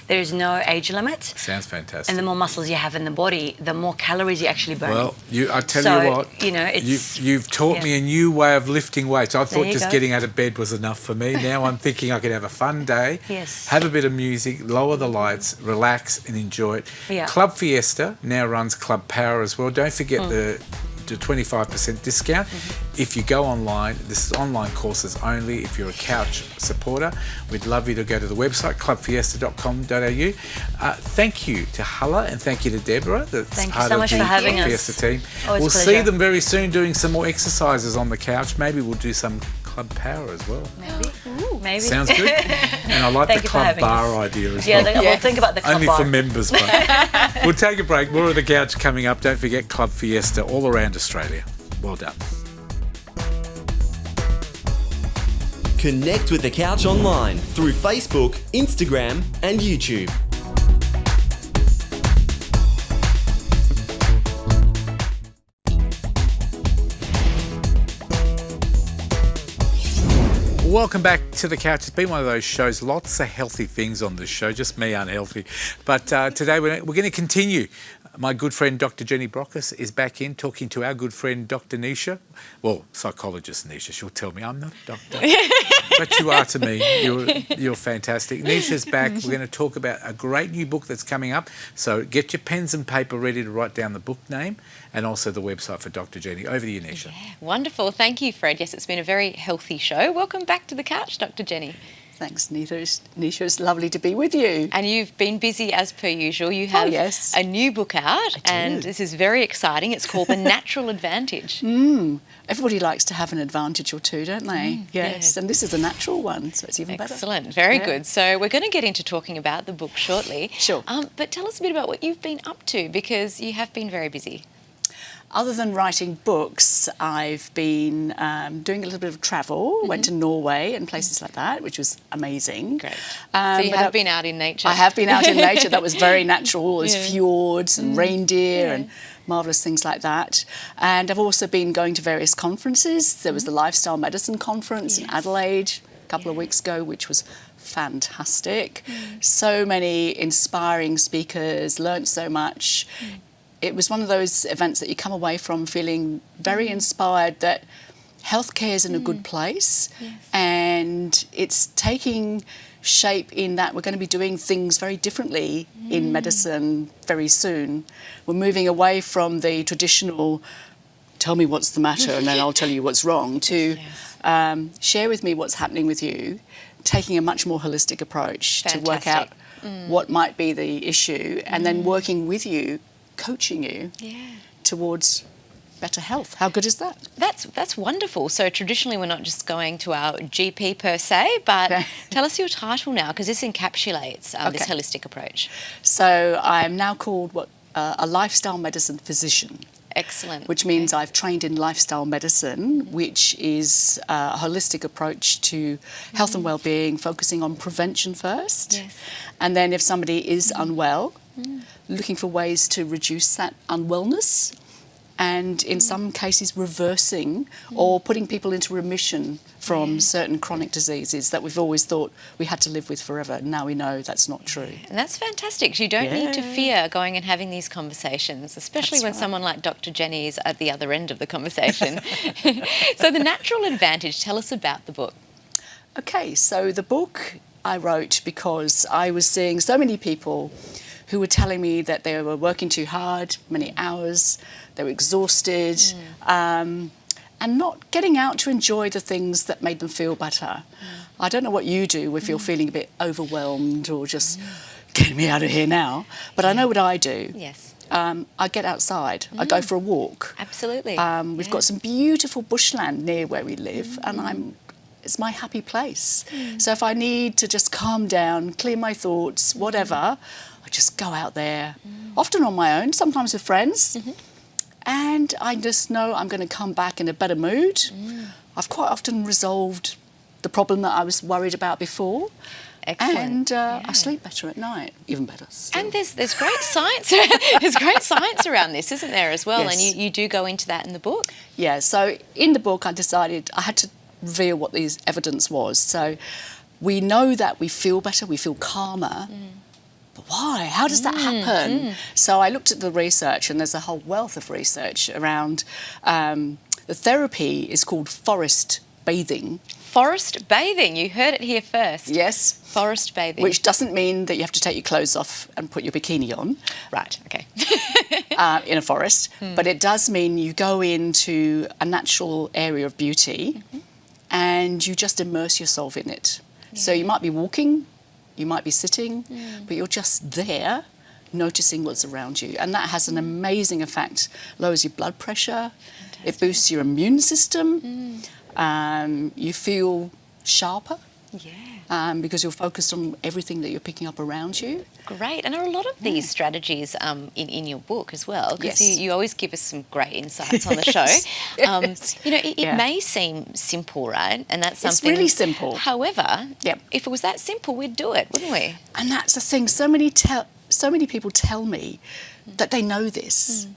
[SPEAKER 15] there's no age limit.
[SPEAKER 2] Sounds fantastic.
[SPEAKER 15] And the more muscles you have in the body, the more calories you actually burn.
[SPEAKER 2] Well, I tell you what,
[SPEAKER 15] you know,
[SPEAKER 2] you've taught me a new way of lifting weights. I thought
[SPEAKER 15] you
[SPEAKER 2] just
[SPEAKER 15] go.
[SPEAKER 2] getting out of bed was enough for me. Now I'm thinking I could have a fun day,
[SPEAKER 15] Yes.
[SPEAKER 2] have a bit of music, lower the lights, relax and enjoy it.
[SPEAKER 15] Yeah.
[SPEAKER 2] Club Fiesta now runs Club Power as well. Don't forget the 25% discount. If you go online, this is online courses only. If you're a couch supporter, we'd love you to go to the website clubfiesta.com.au. Thank you to Hala and thank you to Deborah, that's
[SPEAKER 15] Thank you
[SPEAKER 2] part
[SPEAKER 15] so
[SPEAKER 2] of
[SPEAKER 15] much
[SPEAKER 2] the
[SPEAKER 15] for having
[SPEAKER 2] Club
[SPEAKER 15] us.
[SPEAKER 2] Fiesta team.
[SPEAKER 15] Always
[SPEAKER 2] We'll
[SPEAKER 15] a
[SPEAKER 2] see
[SPEAKER 15] pleasure.
[SPEAKER 2] them very soon doing some more exercises on the couch. Maybe we'll do some Club Power as well.
[SPEAKER 15] Maybe.
[SPEAKER 2] Sounds good. And I like
[SPEAKER 15] Thank
[SPEAKER 2] the
[SPEAKER 15] you for
[SPEAKER 2] Club
[SPEAKER 15] having
[SPEAKER 2] Bar
[SPEAKER 15] us.
[SPEAKER 2] idea as
[SPEAKER 15] Yeah,
[SPEAKER 2] well.
[SPEAKER 15] we'll think about the club
[SPEAKER 2] Only
[SPEAKER 15] bar.
[SPEAKER 2] for members, but we'll take a break. More of the couch coming up. Don't forget Club Fiesta all around Australia. Well done.
[SPEAKER 1] Connect with The Couch online through Facebook, Instagram, and YouTube.
[SPEAKER 2] Welcome back to The Couch. It's been one of those shows, lots of healthy things on this show, just me unhealthy. But today we're going to continue. My good friend Dr. Jenny Brockis is back in talking to our good friend Dr. Nisha. Well, psychologist Nisha, she'll tell me I'm not a doctor. But you are to me. You're fantastic. Nisha's back. We're going to talk about a great new book that's coming up. So get your pens and paper ready to write down the book name and also the website for Dr. Jenny. Over to you, Nisha.
[SPEAKER 4] Yeah, wonderful. Thank you, Fred. Yes, it's been a very healthy show. Welcome back to The Couch, Dr. Jenny.
[SPEAKER 17] Thanks, Nisha. It's lovely to be with you.
[SPEAKER 4] And you've been busy as per usual. You have a new book out, and this is very exciting. It's called The Natural Advantage.
[SPEAKER 17] Everybody likes to have an advantage or two, don't they? Yes, and this is a natural one, so it's even better.
[SPEAKER 4] Excellent. Very good. So we're going to get into talking about the book shortly.
[SPEAKER 17] Sure.
[SPEAKER 4] But tell us a bit about what you've been up to, because you have been very busy.
[SPEAKER 17] Other than writing books, I've been doing a little bit of travel. Went to Norway and places like that, which was amazing.
[SPEAKER 4] Great. So you have been out in nature.
[SPEAKER 17] I have been out in nature. That was very natural. All those fjords and reindeer and marvellous things like that. And I've also been going to various conferences. There was the Lifestyle Medicine Conference in Adelaide a couple of weeks ago, which was fantastic. So many inspiring speakers, learnt so much. It was one of those events that you come away from feeling very inspired that healthcare is in a good place and it's taking shape in that we're going to be doing things very differently in medicine very soon. We're moving away from the traditional tell me what's the matter and then I'll tell you what's wrong to share with me what's happening with you, taking a much more holistic approach to work out what might be the issue and then working with you, coaching you towards better health. How good is that?
[SPEAKER 4] That's wonderful. So traditionally we're not just going to our GP per se, but tell us your title now, because this encapsulates this holistic approach.
[SPEAKER 17] So I am now called a lifestyle medicine physician.
[SPEAKER 4] Excellent.
[SPEAKER 17] Which means I've trained in lifestyle medicine, which is a holistic approach to health and well-being, focusing on prevention first. And then if somebody is unwell, looking for ways to reduce that unwellness and in some cases reversing or putting people into remission from certain chronic diseases that we've always thought we had to live with forever. Now we know that's not true.
[SPEAKER 4] And that's fantastic. You don't need to fear going and having these conversations, especially when someone like Dr. Jenny is at the other end of the conversation. So the natural advantage, tell us about the book.
[SPEAKER 17] Okay, so the book I wrote because I was seeing so many people who were telling me that they were working too hard, many hours, they were exhausted, and not getting out to enjoy the things that made them feel better. I don't know what you do if you're feeling a bit overwhelmed or just get me out of here now, but I know what I do.
[SPEAKER 4] Yes.
[SPEAKER 17] I get outside, I go for a walk.
[SPEAKER 4] Absolutely.
[SPEAKER 17] We've got some beautiful bushland near where we live, and it's my happy place. So if I need to just calm down, clear my thoughts, whatever, I just go out there, often on my own, sometimes with friends, and I just know I'm going to come back in a better mood. I've quite often resolved the problem that I was worried about before.
[SPEAKER 4] Excellent.
[SPEAKER 17] And I sleep better at night, even better still.
[SPEAKER 4] And there's great science. There's great science around this, isn't there, as well?
[SPEAKER 17] Yes.
[SPEAKER 4] And you do go into that in the book.
[SPEAKER 17] Yeah, so in the book I decided I had to reveal what the evidence was. So we know that we feel better, we feel calmer. But why? How does that happen? So I looked at the research, and there's a whole wealth of research around the therapy is called forest bathing.
[SPEAKER 4] Forest bathing, you heard it here first.
[SPEAKER 17] Yes.
[SPEAKER 4] Forest bathing.
[SPEAKER 17] Which doesn't mean that you have to take your clothes off and put your bikini on.
[SPEAKER 4] Right, okay.
[SPEAKER 17] In a forest. But it does mean you go into a natural area of beauty and you just immerse yourself in it. So you might be walking, you might be sitting, but you're just there noticing what's around you. And that has an amazing effect. Lowers your blood pressure, it boosts your immune system, you feel sharper. Because you're focused on everything that you're picking up around you.
[SPEAKER 4] Great. And are a lot of these strategies in your book as well? Because you always give us some great insights on the show. You know, it may seem simple, right? And that's something...
[SPEAKER 17] It's really simple.
[SPEAKER 4] However, if it was that simple, we'd do it, wouldn't we?
[SPEAKER 17] And that's the thing. So many people tell me that they know this,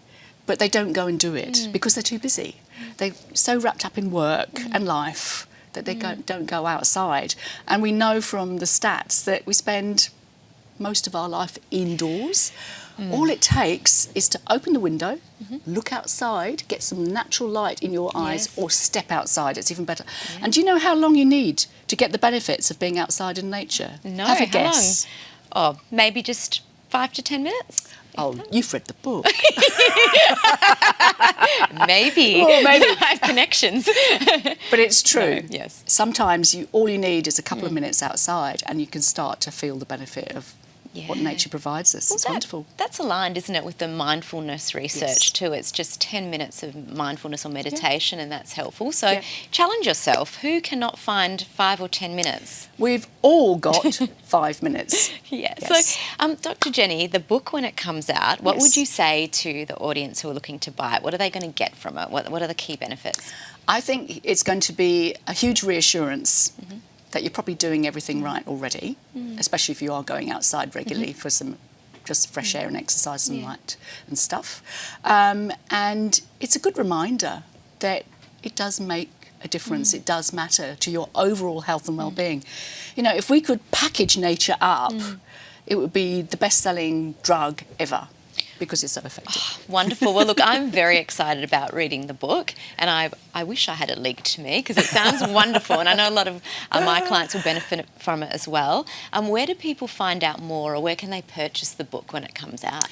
[SPEAKER 17] but they don't go and do it because they're too busy. They're so wrapped up in work and life that they don't go outside. And we know from the stats that we spend most of our life indoors. All it takes is to open the window, look outside, get some natural light in your eyes, or step outside. It's even better. And do you know how long you need to get the benefits of being outside in nature?
[SPEAKER 4] No,
[SPEAKER 17] Have a
[SPEAKER 4] how
[SPEAKER 17] guess.
[SPEAKER 4] long? Oh, maybe just 5 to 10 minutes?
[SPEAKER 17] Oh, you've read the book.
[SPEAKER 4] Maybe.
[SPEAKER 17] Well, maybe.
[SPEAKER 4] I have connections.
[SPEAKER 17] But it's true.
[SPEAKER 4] No, yes.
[SPEAKER 17] Sometimes all you need is a couple of minutes outside and you can start to feel the benefit of what nature provides us. It's wonderful.
[SPEAKER 4] That's aligned, isn't it, with the mindfulness research too. It's just 10 minutes of mindfulness or meditation and that's helpful. So challenge yourself. Who cannot find 5 or 10 minutes?
[SPEAKER 17] We've all got 5 minutes.
[SPEAKER 4] Yes. So, Dr. Jenny, the book, when it comes out, what would you say to the audience who are looking to buy it? What are they going to get from it? What are the key benefits?
[SPEAKER 17] I think it's going to be a huge reassurance that you're probably doing everything right already, especially if you are going outside regularly for some just fresh air and exercise and light and stuff. And it's a good reminder that it does make a difference. It does matter to your overall health and well-being. You know, if we could package nature up, it would be the best-selling drug ever, because it's so effective.
[SPEAKER 4] Oh, wonderful. Well, look, I'm very excited about reading the book, and I wish I had it leaked to me because it sounds wonderful, and I know a lot of my clients will benefit from it as well. Where do people find out more, or where can they purchase the book when it comes out?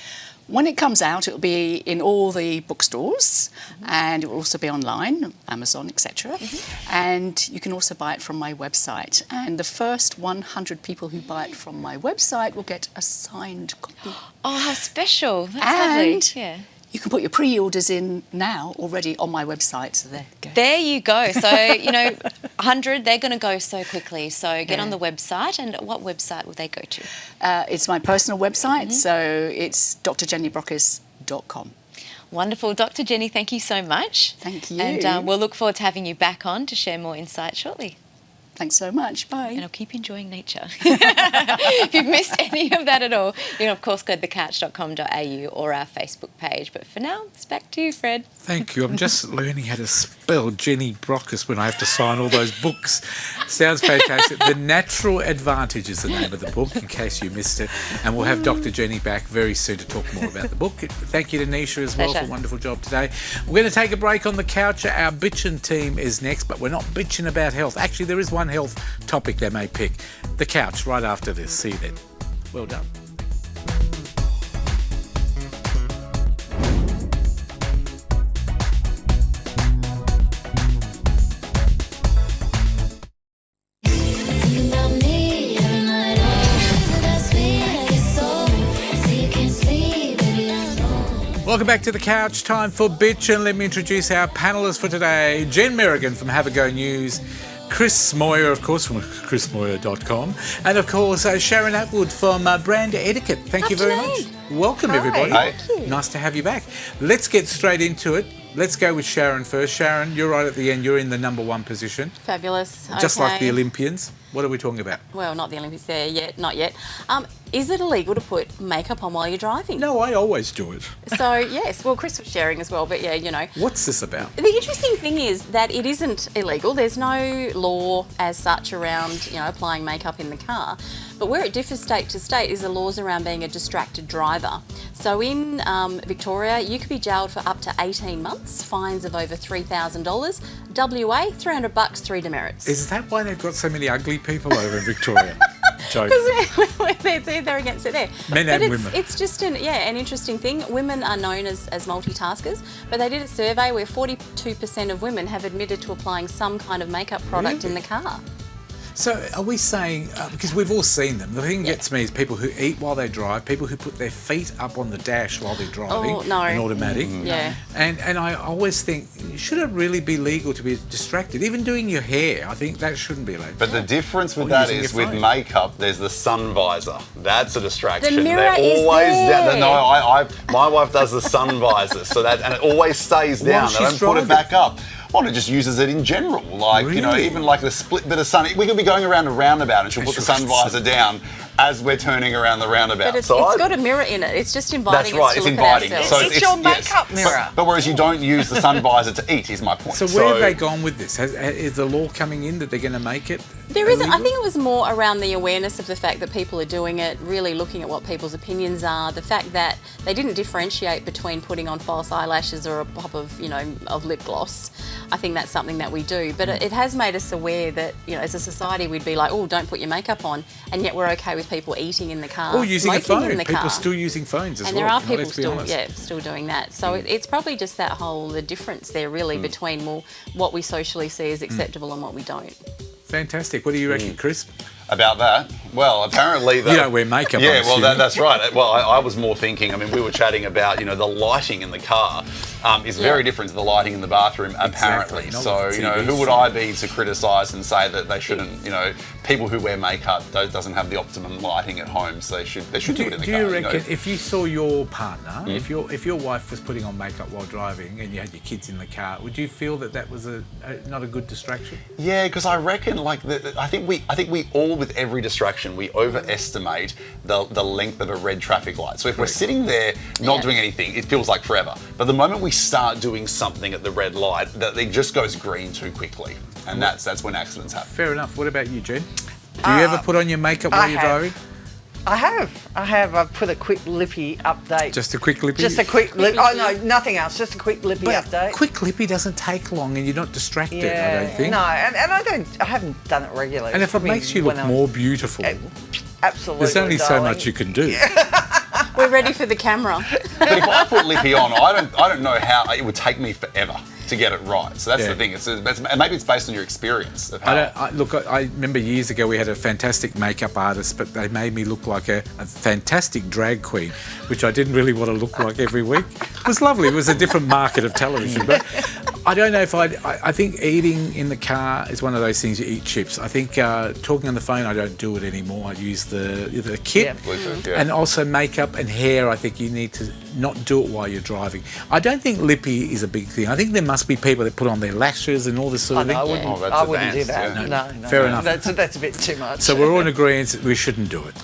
[SPEAKER 17] When it comes out, it will be in all the bookstores and it will also be online, Amazon, etc. And you can also buy it from my website. And the first 100 people who buy it from my website will get a signed copy.
[SPEAKER 4] Oh, how special. That's
[SPEAKER 17] and
[SPEAKER 4] lovely. Yeah.
[SPEAKER 17] You can put your pre-orders in now already on my website. So there you go.
[SPEAKER 4] There you go. So, 100, they're going to go so quickly. So get on the website. And what website will they go to?
[SPEAKER 17] It's my personal website. So it's drjennybrockis.com.
[SPEAKER 4] Wonderful. Dr. Jenny, thank you so much.
[SPEAKER 17] Thank you.
[SPEAKER 4] And we'll look forward to having you back on to share more insight shortly.
[SPEAKER 17] Thanks so much. Bye.
[SPEAKER 4] And I'll keep enjoying nature. If you've missed any of that at all, you can, of course, go to thecouch.com.au or our Facebook page. But for now, it's back to you, Fred.
[SPEAKER 2] Thank you. I'm just learning how to spell Jenny Brockis when I have to sign all those books. Sounds fantastic. The Natural Advantage is the name of the book, in case you missed it. And we'll have Dr. Jenny back very soon to talk more about the book. Thank you to Nisha as well for a wonderful job today. We're going to take a break on the couch. Our bitchin' team is next, but we're not bitching about health. Actually, there is one health topic they may pick. The couch right after this. See you then. Well done. Welcome back to the couch. Time for Bitch, and let me introduce our panellists for today. Jen Merrigan from Have a Go News, Chris Moyer, of course, from chrismoyer.com, and of course Sharon Atwood from Brand Etiquette. Thank you very much. Welcome, everybody.
[SPEAKER 18] Hi.
[SPEAKER 2] Nice to have you back. Let's get straight into it. Let's go with Sharon first. Sharon, you're right at the end. You're in the number one position.
[SPEAKER 18] Fabulous.
[SPEAKER 2] Just like
[SPEAKER 18] Okay.
[SPEAKER 2] the Olympians. What are we talking about?
[SPEAKER 18] Well, not the Olympics there yet, not yet. Is it illegal to put makeup on while you're driving?
[SPEAKER 2] No, I always do it.
[SPEAKER 18] So, yes, well, Chris was sharing as well, but yeah, you know.
[SPEAKER 2] What's this about?
[SPEAKER 18] The interesting thing is that it isn't illegal. There's no law as such around, you know, applying makeup in the car. But where it differs state to state is the laws around being a distracted driver. So in Victoria, you could be jailed for up to 18 months, fines of over $3,000. WA, $300, 3 demerits.
[SPEAKER 2] Is that why they've got so many ugly people over in Victoria? Joke.
[SPEAKER 18] Because they're against it there.
[SPEAKER 2] Men and women.
[SPEAKER 18] It's just an interesting thing. Women are known as multitaskers, but they did a survey where 42% of women have admitted to applying some kind of makeup product in the car.
[SPEAKER 2] So are we saying, because we've all seen them, the thing that gets me is people who eat while they drive, people who put their feet up on the dash while they're driving, an automatic.
[SPEAKER 18] Yeah.
[SPEAKER 2] And I always think, should it really be legal to be distracted? Even doing your hair, I think that shouldn't be legal.
[SPEAKER 19] But the difference with
[SPEAKER 2] Or
[SPEAKER 19] that
[SPEAKER 2] using
[SPEAKER 19] is
[SPEAKER 2] your
[SPEAKER 19] with
[SPEAKER 2] phone.
[SPEAKER 19] makeup, there's the sun visor. That's a distraction.
[SPEAKER 18] The mirror
[SPEAKER 19] They're
[SPEAKER 18] is
[SPEAKER 19] always
[SPEAKER 18] there.
[SPEAKER 19] down. No, my wife does the sun visor, so that, and it always stays down.
[SPEAKER 2] While
[SPEAKER 19] They don't
[SPEAKER 2] she's
[SPEAKER 19] put it
[SPEAKER 2] driving.
[SPEAKER 19] back up. Well, it just uses it in general, like, you know,
[SPEAKER 2] Really?
[SPEAKER 19] even like a split bit of sun. We could be going around a roundabout and she'll put the sun visor down as we're turning around the roundabout.
[SPEAKER 18] But it's
[SPEAKER 19] So I-
[SPEAKER 18] got a mirror in it. It's just inviting
[SPEAKER 19] That's right,
[SPEAKER 18] us to
[SPEAKER 19] it's
[SPEAKER 18] look
[SPEAKER 19] inviting.
[SPEAKER 18] at ourselves.
[SPEAKER 19] So yes. But whereas you don't use the sun visor to eat, is my point.
[SPEAKER 2] So where have they gone with this? Is the law coming in that they're going to make it
[SPEAKER 18] There isn't. I
[SPEAKER 2] illegal?
[SPEAKER 18] think it was more around the awareness of the fact that people are doing it, really looking at what people's opinions are, the fact that they didn't differentiate between putting on false eyelashes or a pop of, you know, of lip gloss. I think that's something that we do. But it has made us aware that, you know, as a society we'd be like, oh, don't put your makeup on, and yet we're okay with people eating in the car,
[SPEAKER 2] Or using a
[SPEAKER 18] smoking
[SPEAKER 2] phone.
[SPEAKER 18] in the
[SPEAKER 2] People
[SPEAKER 18] car.
[SPEAKER 2] are still using phones as
[SPEAKER 18] And
[SPEAKER 2] well.
[SPEAKER 18] there are
[SPEAKER 2] you know,
[SPEAKER 18] people
[SPEAKER 2] let's be
[SPEAKER 18] still,
[SPEAKER 2] honest.
[SPEAKER 18] still doing that. So it's probably just that the difference there really between what we socially see as acceptable and what we don't.
[SPEAKER 2] Fantastic. What do you reckon, Chris?
[SPEAKER 19] About that? Well, apparently...
[SPEAKER 2] You don't wear makeup,
[SPEAKER 19] Yeah,
[SPEAKER 2] I'm
[SPEAKER 19] well,
[SPEAKER 2] assuming.
[SPEAKER 19] that's right. Well, I was more thinking, I mean, we were chatting about, you know, the lighting in the car is very different to the lighting in the bathroom, apparently.
[SPEAKER 2] Not
[SPEAKER 19] So,
[SPEAKER 2] with
[SPEAKER 19] you know,
[SPEAKER 2] TV
[SPEAKER 19] who would I be to criticise and say that they shouldn't, you know, people who wear makeup doesn't have the optimum lighting at home, so they should do it in the
[SPEAKER 2] Do
[SPEAKER 19] car.
[SPEAKER 2] you reckon
[SPEAKER 19] know?
[SPEAKER 2] if you saw your partner, if your wife was putting on makeup while driving and you had your kids in the car, would you feel that was not a good distraction?
[SPEAKER 19] Yeah, because I reckon, like, I think we all, with every distraction, we overestimate the length of a red traffic light. So if we're sitting there not doing anything, it feels like forever. But the moment we start doing something at the red light, that it just goes green too quickly, and that's when accidents happen.
[SPEAKER 2] Fair enough. What about you, Jen? Do you ever put on your makeup while you're driving?
[SPEAKER 20] I have. I've put a quick lippy update.
[SPEAKER 2] Just a quick lippy?
[SPEAKER 20] Just a quick lip. Oh no, nothing else. Just a quick lippy update.
[SPEAKER 2] Quick lippy doesn't take long, and you're not distracted.
[SPEAKER 20] Yeah,
[SPEAKER 2] I don't think.
[SPEAKER 20] No, and I haven't done it regularly.
[SPEAKER 2] And if it makes you look more beautiful,
[SPEAKER 20] absolutely.
[SPEAKER 2] there's only so
[SPEAKER 20] darling.
[SPEAKER 2] much you can do.
[SPEAKER 18] We're ready for the camera.
[SPEAKER 19] But if I put lippy on, I don't know how it would take me forever to get it right. So that's the thing. Maybe it's based on your experience of how.
[SPEAKER 2] I remember years ago we had a fantastic makeup artist, but they made me look like a fantastic drag queen, which I didn't really want to look like every week. It was lovely. It was a different market of television. But I don't know if I think eating in the car is one of those things. You eat chips. I think talking on the phone, I don't do it anymore. I use the kit.
[SPEAKER 19] Bluetooth, yeah.
[SPEAKER 2] And also makeup and hair, I think you need to not do it while you're driving. I don't think lippy is a big thing. I think there must be people that put on their lashes and all this sort of thing.
[SPEAKER 20] I wouldn't do that. No,
[SPEAKER 2] Fair enough.
[SPEAKER 20] That's a bit too much.
[SPEAKER 2] So we're all in agreement that we shouldn't do it.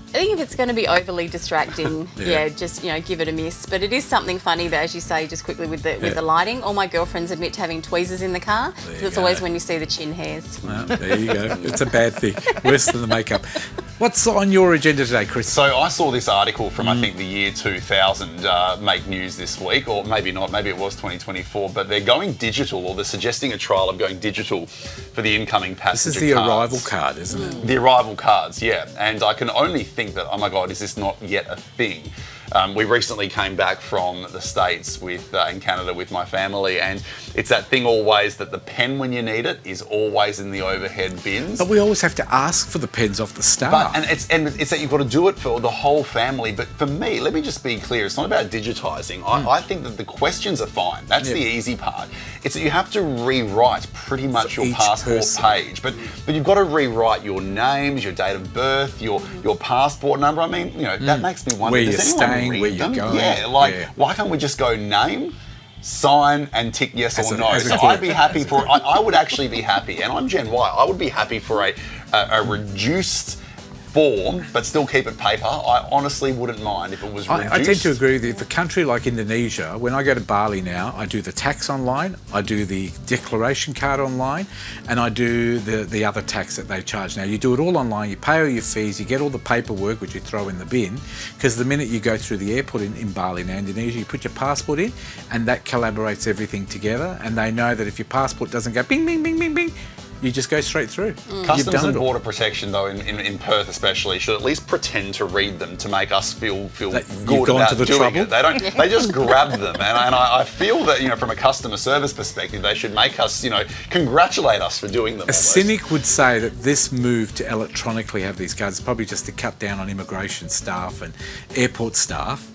[SPEAKER 18] I think if it's going to be overly distracting, just give it a miss. But it is something funny that, as you say, just quickly with the lighting. All my girlfriends admit to having tweezers in the car. It's always when you see the chin hairs.
[SPEAKER 2] Well, there you go. It's a bad thing. Worse than the makeup. What's on your agenda today, Chris?
[SPEAKER 19] So I saw this article from I think the year 2000 make news this week, or maybe not. Maybe it was 2024. But they're going digital, or they're suggesting a trial of going digital for the incoming passenger.
[SPEAKER 2] This is the
[SPEAKER 19] cards.
[SPEAKER 2] arrival card, isn't it?
[SPEAKER 19] The arrival cards, yeah. And I can only think that, oh my God, is this not yet a thing? We recently came back from the States in Canada with my family, and it's that thing always that the pen when you need it is always in the overhead bins.
[SPEAKER 2] But we always have to ask for the pens off the staff.
[SPEAKER 19] And it's that you've got to do it for the whole family. But for me, let me just be clear, it's not about digitising. I think that the questions are fine. That's the easy part. It's that you have to rewrite pretty much your passport page. But you've got to rewrite your names, your date of birth, your passport number. I mean, that makes me wonder,
[SPEAKER 2] where you're
[SPEAKER 19] does anyone
[SPEAKER 2] staying,
[SPEAKER 19] read
[SPEAKER 2] where you're
[SPEAKER 19] them?
[SPEAKER 2] going.
[SPEAKER 19] Yeah, why can't we just go name, sign and tick yes or no? So I'd be happy for, I would actually be happy, and I'm Gen Y, I would be happy for a reduced form, but still keep it paper. I honestly wouldn't mind if it was reduced.
[SPEAKER 2] I tend to agree with you. For a country like Indonesia, when I go to Bali now, I do the tax online, I do the declaration card online, and I do the other tax that they charge. Now, you do it all online, you pay all your fees, you get all the paperwork, which you throw in the bin, because the minute you go through the airport in Bali now, Indonesia, you put your passport in, and that collaborates everything together, and they know that if your passport doesn't go bing, bing, bing, bing, bing, you just go straight through.
[SPEAKER 19] Customs and Border Protection, though, in Perth especially, should at least pretend to read them to make us feel good about doing it. They don't. They just grab them, and I feel that from a customer service perspective, they should make us congratulate us for doing them.
[SPEAKER 2] A cynic would say that this move to electronically have these cards is probably just to cut down on immigration staff and airport staff,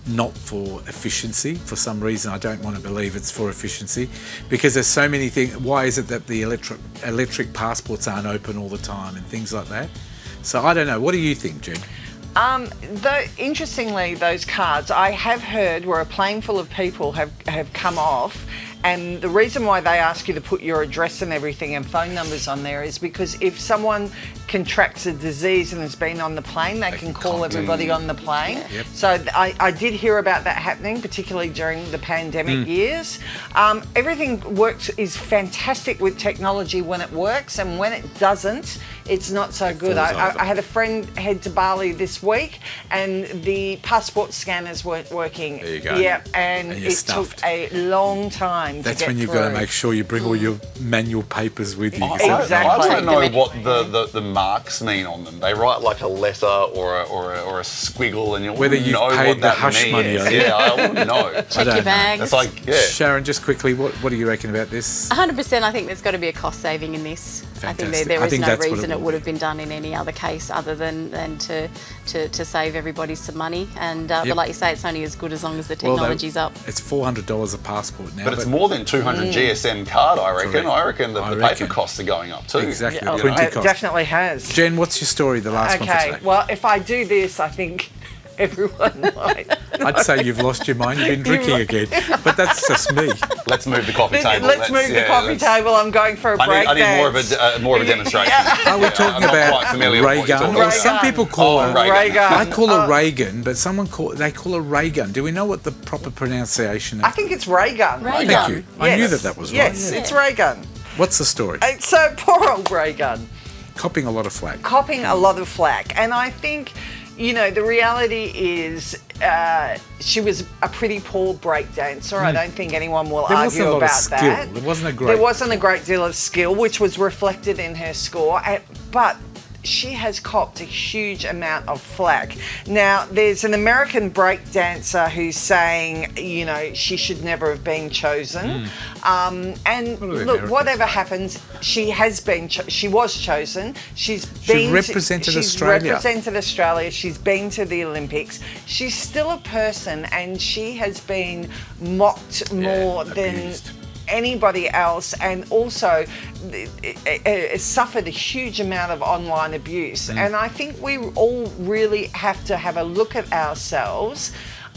[SPEAKER 2] not for efficiency. For some reason, I don't want to believe it's for efficiency, because there's so many things. Why is it that the electric passports aren't open all the time and things like that? So I don't know. What do you think, Jen?
[SPEAKER 20] Interestingly, those cards I have heard where a plane full of people have come off, and the reason why they ask you to put your address and everything and phone numbers on there is because if someone contracts a disease and has been on the plane, they can call everybody on the plane. Yep. So I did hear about that happening, particularly during the pandemic years. Everything is fantastic with technology when it works, and when it doesn't, it's not so good. I had a friend head to Bali this week, and the passport scanners weren't working.
[SPEAKER 2] There you go.
[SPEAKER 20] Yeah, and it took a long time.
[SPEAKER 2] That's when you've got to make sure you bring all your manual papers with you.
[SPEAKER 20] Exactly.
[SPEAKER 19] I don't know what the marks mean on them. They write like a letter or a squiggle, and
[SPEAKER 2] whether you've
[SPEAKER 19] know
[SPEAKER 2] paid
[SPEAKER 19] what
[SPEAKER 2] the
[SPEAKER 19] that
[SPEAKER 2] hush
[SPEAKER 19] means.
[SPEAKER 2] money.
[SPEAKER 19] Yeah, I wouldn't know.
[SPEAKER 18] Check your bags.
[SPEAKER 19] It's like,
[SPEAKER 2] Sharon, just quickly, what do you reckon about this?
[SPEAKER 18] 100%. I think there's got to be a cost saving in this.
[SPEAKER 2] Fantastic.
[SPEAKER 18] I think there is no reason
[SPEAKER 2] it
[SPEAKER 18] would have been done in any other case other than to save everybody some money. And but like you say, it's only as good as long as the technology's up.
[SPEAKER 2] It's $400 a passport now.
[SPEAKER 19] But it's more than 200 GSM card, I reckon.
[SPEAKER 2] Correct.
[SPEAKER 19] I reckon the paper costs are going up too.
[SPEAKER 2] Exactly.
[SPEAKER 20] It definitely has.
[SPEAKER 2] Jen, what's your story, the last one for today?
[SPEAKER 20] Well, if I do this, I think everyone might.
[SPEAKER 2] I'd say you've lost your mind. You've been drinking again. But that's just me.
[SPEAKER 19] Let's move the coffee table.
[SPEAKER 20] Let's move the coffee table. I'm going for a break.
[SPEAKER 19] I need more of a demonstration.
[SPEAKER 2] Are we talking about ray gun? Or some people call it
[SPEAKER 20] ray gun.
[SPEAKER 2] I call it ray gun, but they call it ray gun. Do we know what the proper pronunciation is?
[SPEAKER 20] I think it's ray gun.
[SPEAKER 2] Thank you. I knew that was right.
[SPEAKER 20] Yes, it's ray gun.
[SPEAKER 2] What's the story?
[SPEAKER 20] So poor old ray gun.
[SPEAKER 2] Copping a lot of flack.
[SPEAKER 20] And I think, the reality is she was a pretty poor break dancer. I don't think anyone will argue about that.
[SPEAKER 2] There wasn't a great
[SPEAKER 20] deal of skill, which was reflected in her score. But she has copped a huge amount of flack. Now, there's an American break dancer who's saying, she should never have been chosen. And look, whatever happens, she was chosen. She represented Australia. She's been to the Olympics. She's still a person, and she has been mocked more than anybody else, and also it suffered a huge amount of online abuse. And I think we all really have to have a look at ourselves.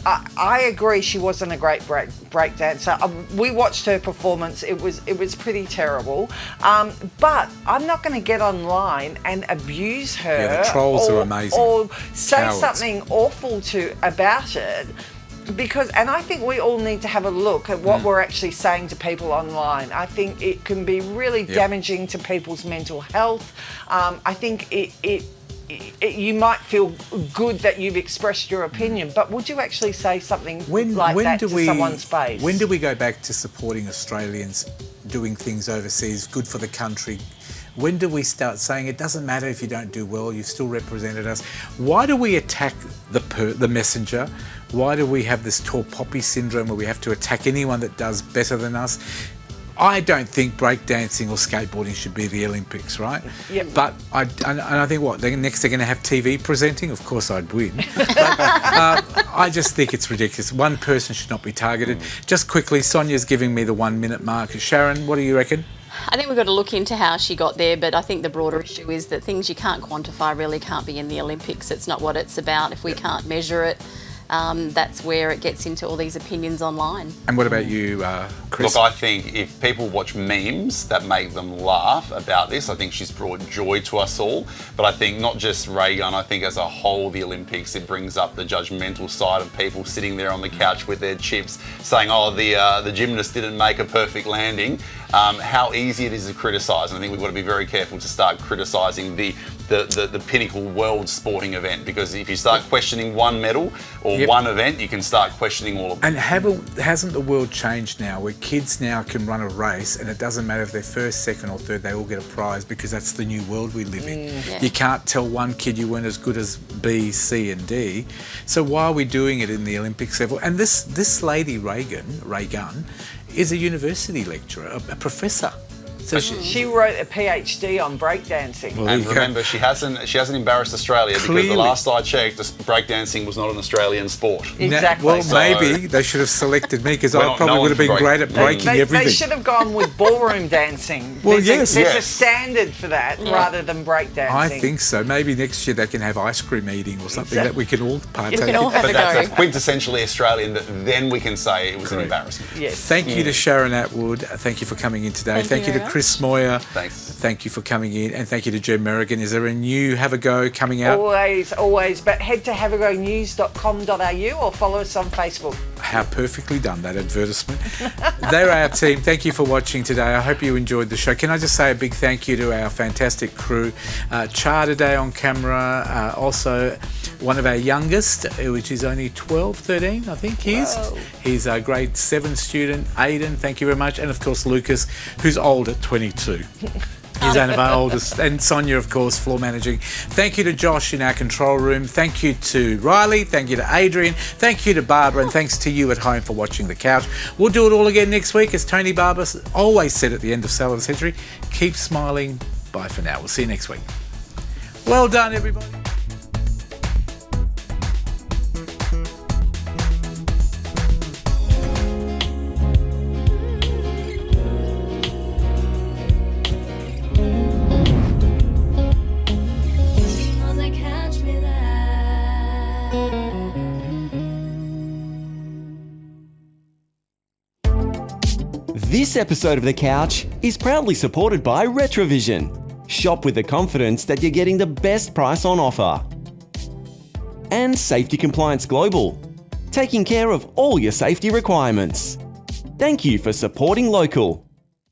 [SPEAKER 20] I agree she wasn't a great break dancer. We watched her performance. It was pretty terrible. But I'm not going to get online and abuse her.
[SPEAKER 2] Yeah, the trolls are amazing.
[SPEAKER 20] Or say
[SPEAKER 2] Cowards.
[SPEAKER 20] something awful about it. And I think we all need to have a look at what we're actually saying to people online. I think it can be really damaging to people's mental health. I think you might feel good that you've expressed your opinion, but would you actually say something like that to someone's face?
[SPEAKER 2] When do we go back to supporting Australians doing things overseas, good for the country? When do we start saying it doesn't matter if you don't do well, you've still represented us? Why do we attack the messenger? Why do we have this tall poppy syndrome where we have to attack anyone that does better than us? I don't think breakdancing or skateboarding should be the Olympics, right?
[SPEAKER 20] Yep.
[SPEAKER 2] But I think next they're going to have TV presenting. Of course, I'd win. But, I just think it's ridiculous. One person should not be targeted. Just quickly, Sonia's giving me the 1 minute mark. Sharon, what do you reckon?
[SPEAKER 18] I think we've got to look into how she got there, but I think the broader issue is that things you can't quantify really can't be in the Olympics. It's not what it's about. If we can't measure it, that's where it gets into all these opinions online.
[SPEAKER 2] And what about you, Chris?
[SPEAKER 19] Look, I think if people watch memes that make them laugh about this, I think she's brought joy to us all. But I think not just Ray Gunn, I think as a whole, the Olympics, it brings up the judgmental side of people sitting there on the couch with their chips saying, oh, the gymnast didn't make a perfect landing. How easy it is to criticise. And I think we've got to be very careful to start criticising the pinnacle world sporting event, because if you start questioning one medal or one event, you can start questioning all of them.
[SPEAKER 2] And hasn't the world changed now, where kids now can run a race and it doesn't matter if they're first, second or third, they all get a prize, because that's the new world we live in.
[SPEAKER 18] Yeah.
[SPEAKER 2] You can't tell one kid you weren't as good as B, C and D. So why are we doing it in the Olympics level? And this lady, Ray Gunn, is a university lecturer, a professor. So
[SPEAKER 20] she wrote a PhD on breakdancing.
[SPEAKER 19] Well, and remember, she hasn't embarrassed Australia because the last I checked, breakdancing was not an Australian sport.
[SPEAKER 20] Exactly.
[SPEAKER 2] Well, maybe they should have selected me, because I probably would have been great at breaking everything.
[SPEAKER 20] They should have gone with ballroom dancing.
[SPEAKER 2] Well,
[SPEAKER 20] there's a standard for that rather than breakdancing.
[SPEAKER 2] I think so. Maybe next year they can have ice cream eating or something that we can all partake in.
[SPEAKER 19] But that's quintessentially Australian, that then we can say it was an embarrassment.
[SPEAKER 20] Yes.
[SPEAKER 2] Thank you to Sharon Atwood. Thank you for coming in today. Thank you to Chris Moyer.
[SPEAKER 19] Thanks.
[SPEAKER 2] Thank you for coming in, and thank you to Jen Merrigan. Is there a new Have a Go coming out?
[SPEAKER 20] Always. But head to haveagonews.com.au or follow us on Facebook.
[SPEAKER 2] How perfectly done, that advertisement. They're our team. Thank you for watching today. I hope you enjoyed the show. Can I just say a big thank you to our fantastic crew. Char today on camera, also one of our youngest, which is only 12, 13, I think he is. He's a grade 7 student, Aiden, thank you very much. And of course, Lucas, who's old at 22. He's one of our oldest. And Sonia, of course, floor managing. Thank you to Josh in our control room. Thank you to Riley. Thank you to Adrian. Thank you to Barbara. And thanks to you at home for watching The Couch. We'll do it all again next week. As Tony Barber always said at the end of Sale of the Century, keep smiling. Bye for now. We'll see you next week. Well done, everybody.
[SPEAKER 1] This episode of The Couch is proudly supported by Retrovision. Shop with the confidence that you're getting the best price on offer. And Safety Compliance Global, taking care of all your safety requirements. Thank you for supporting local.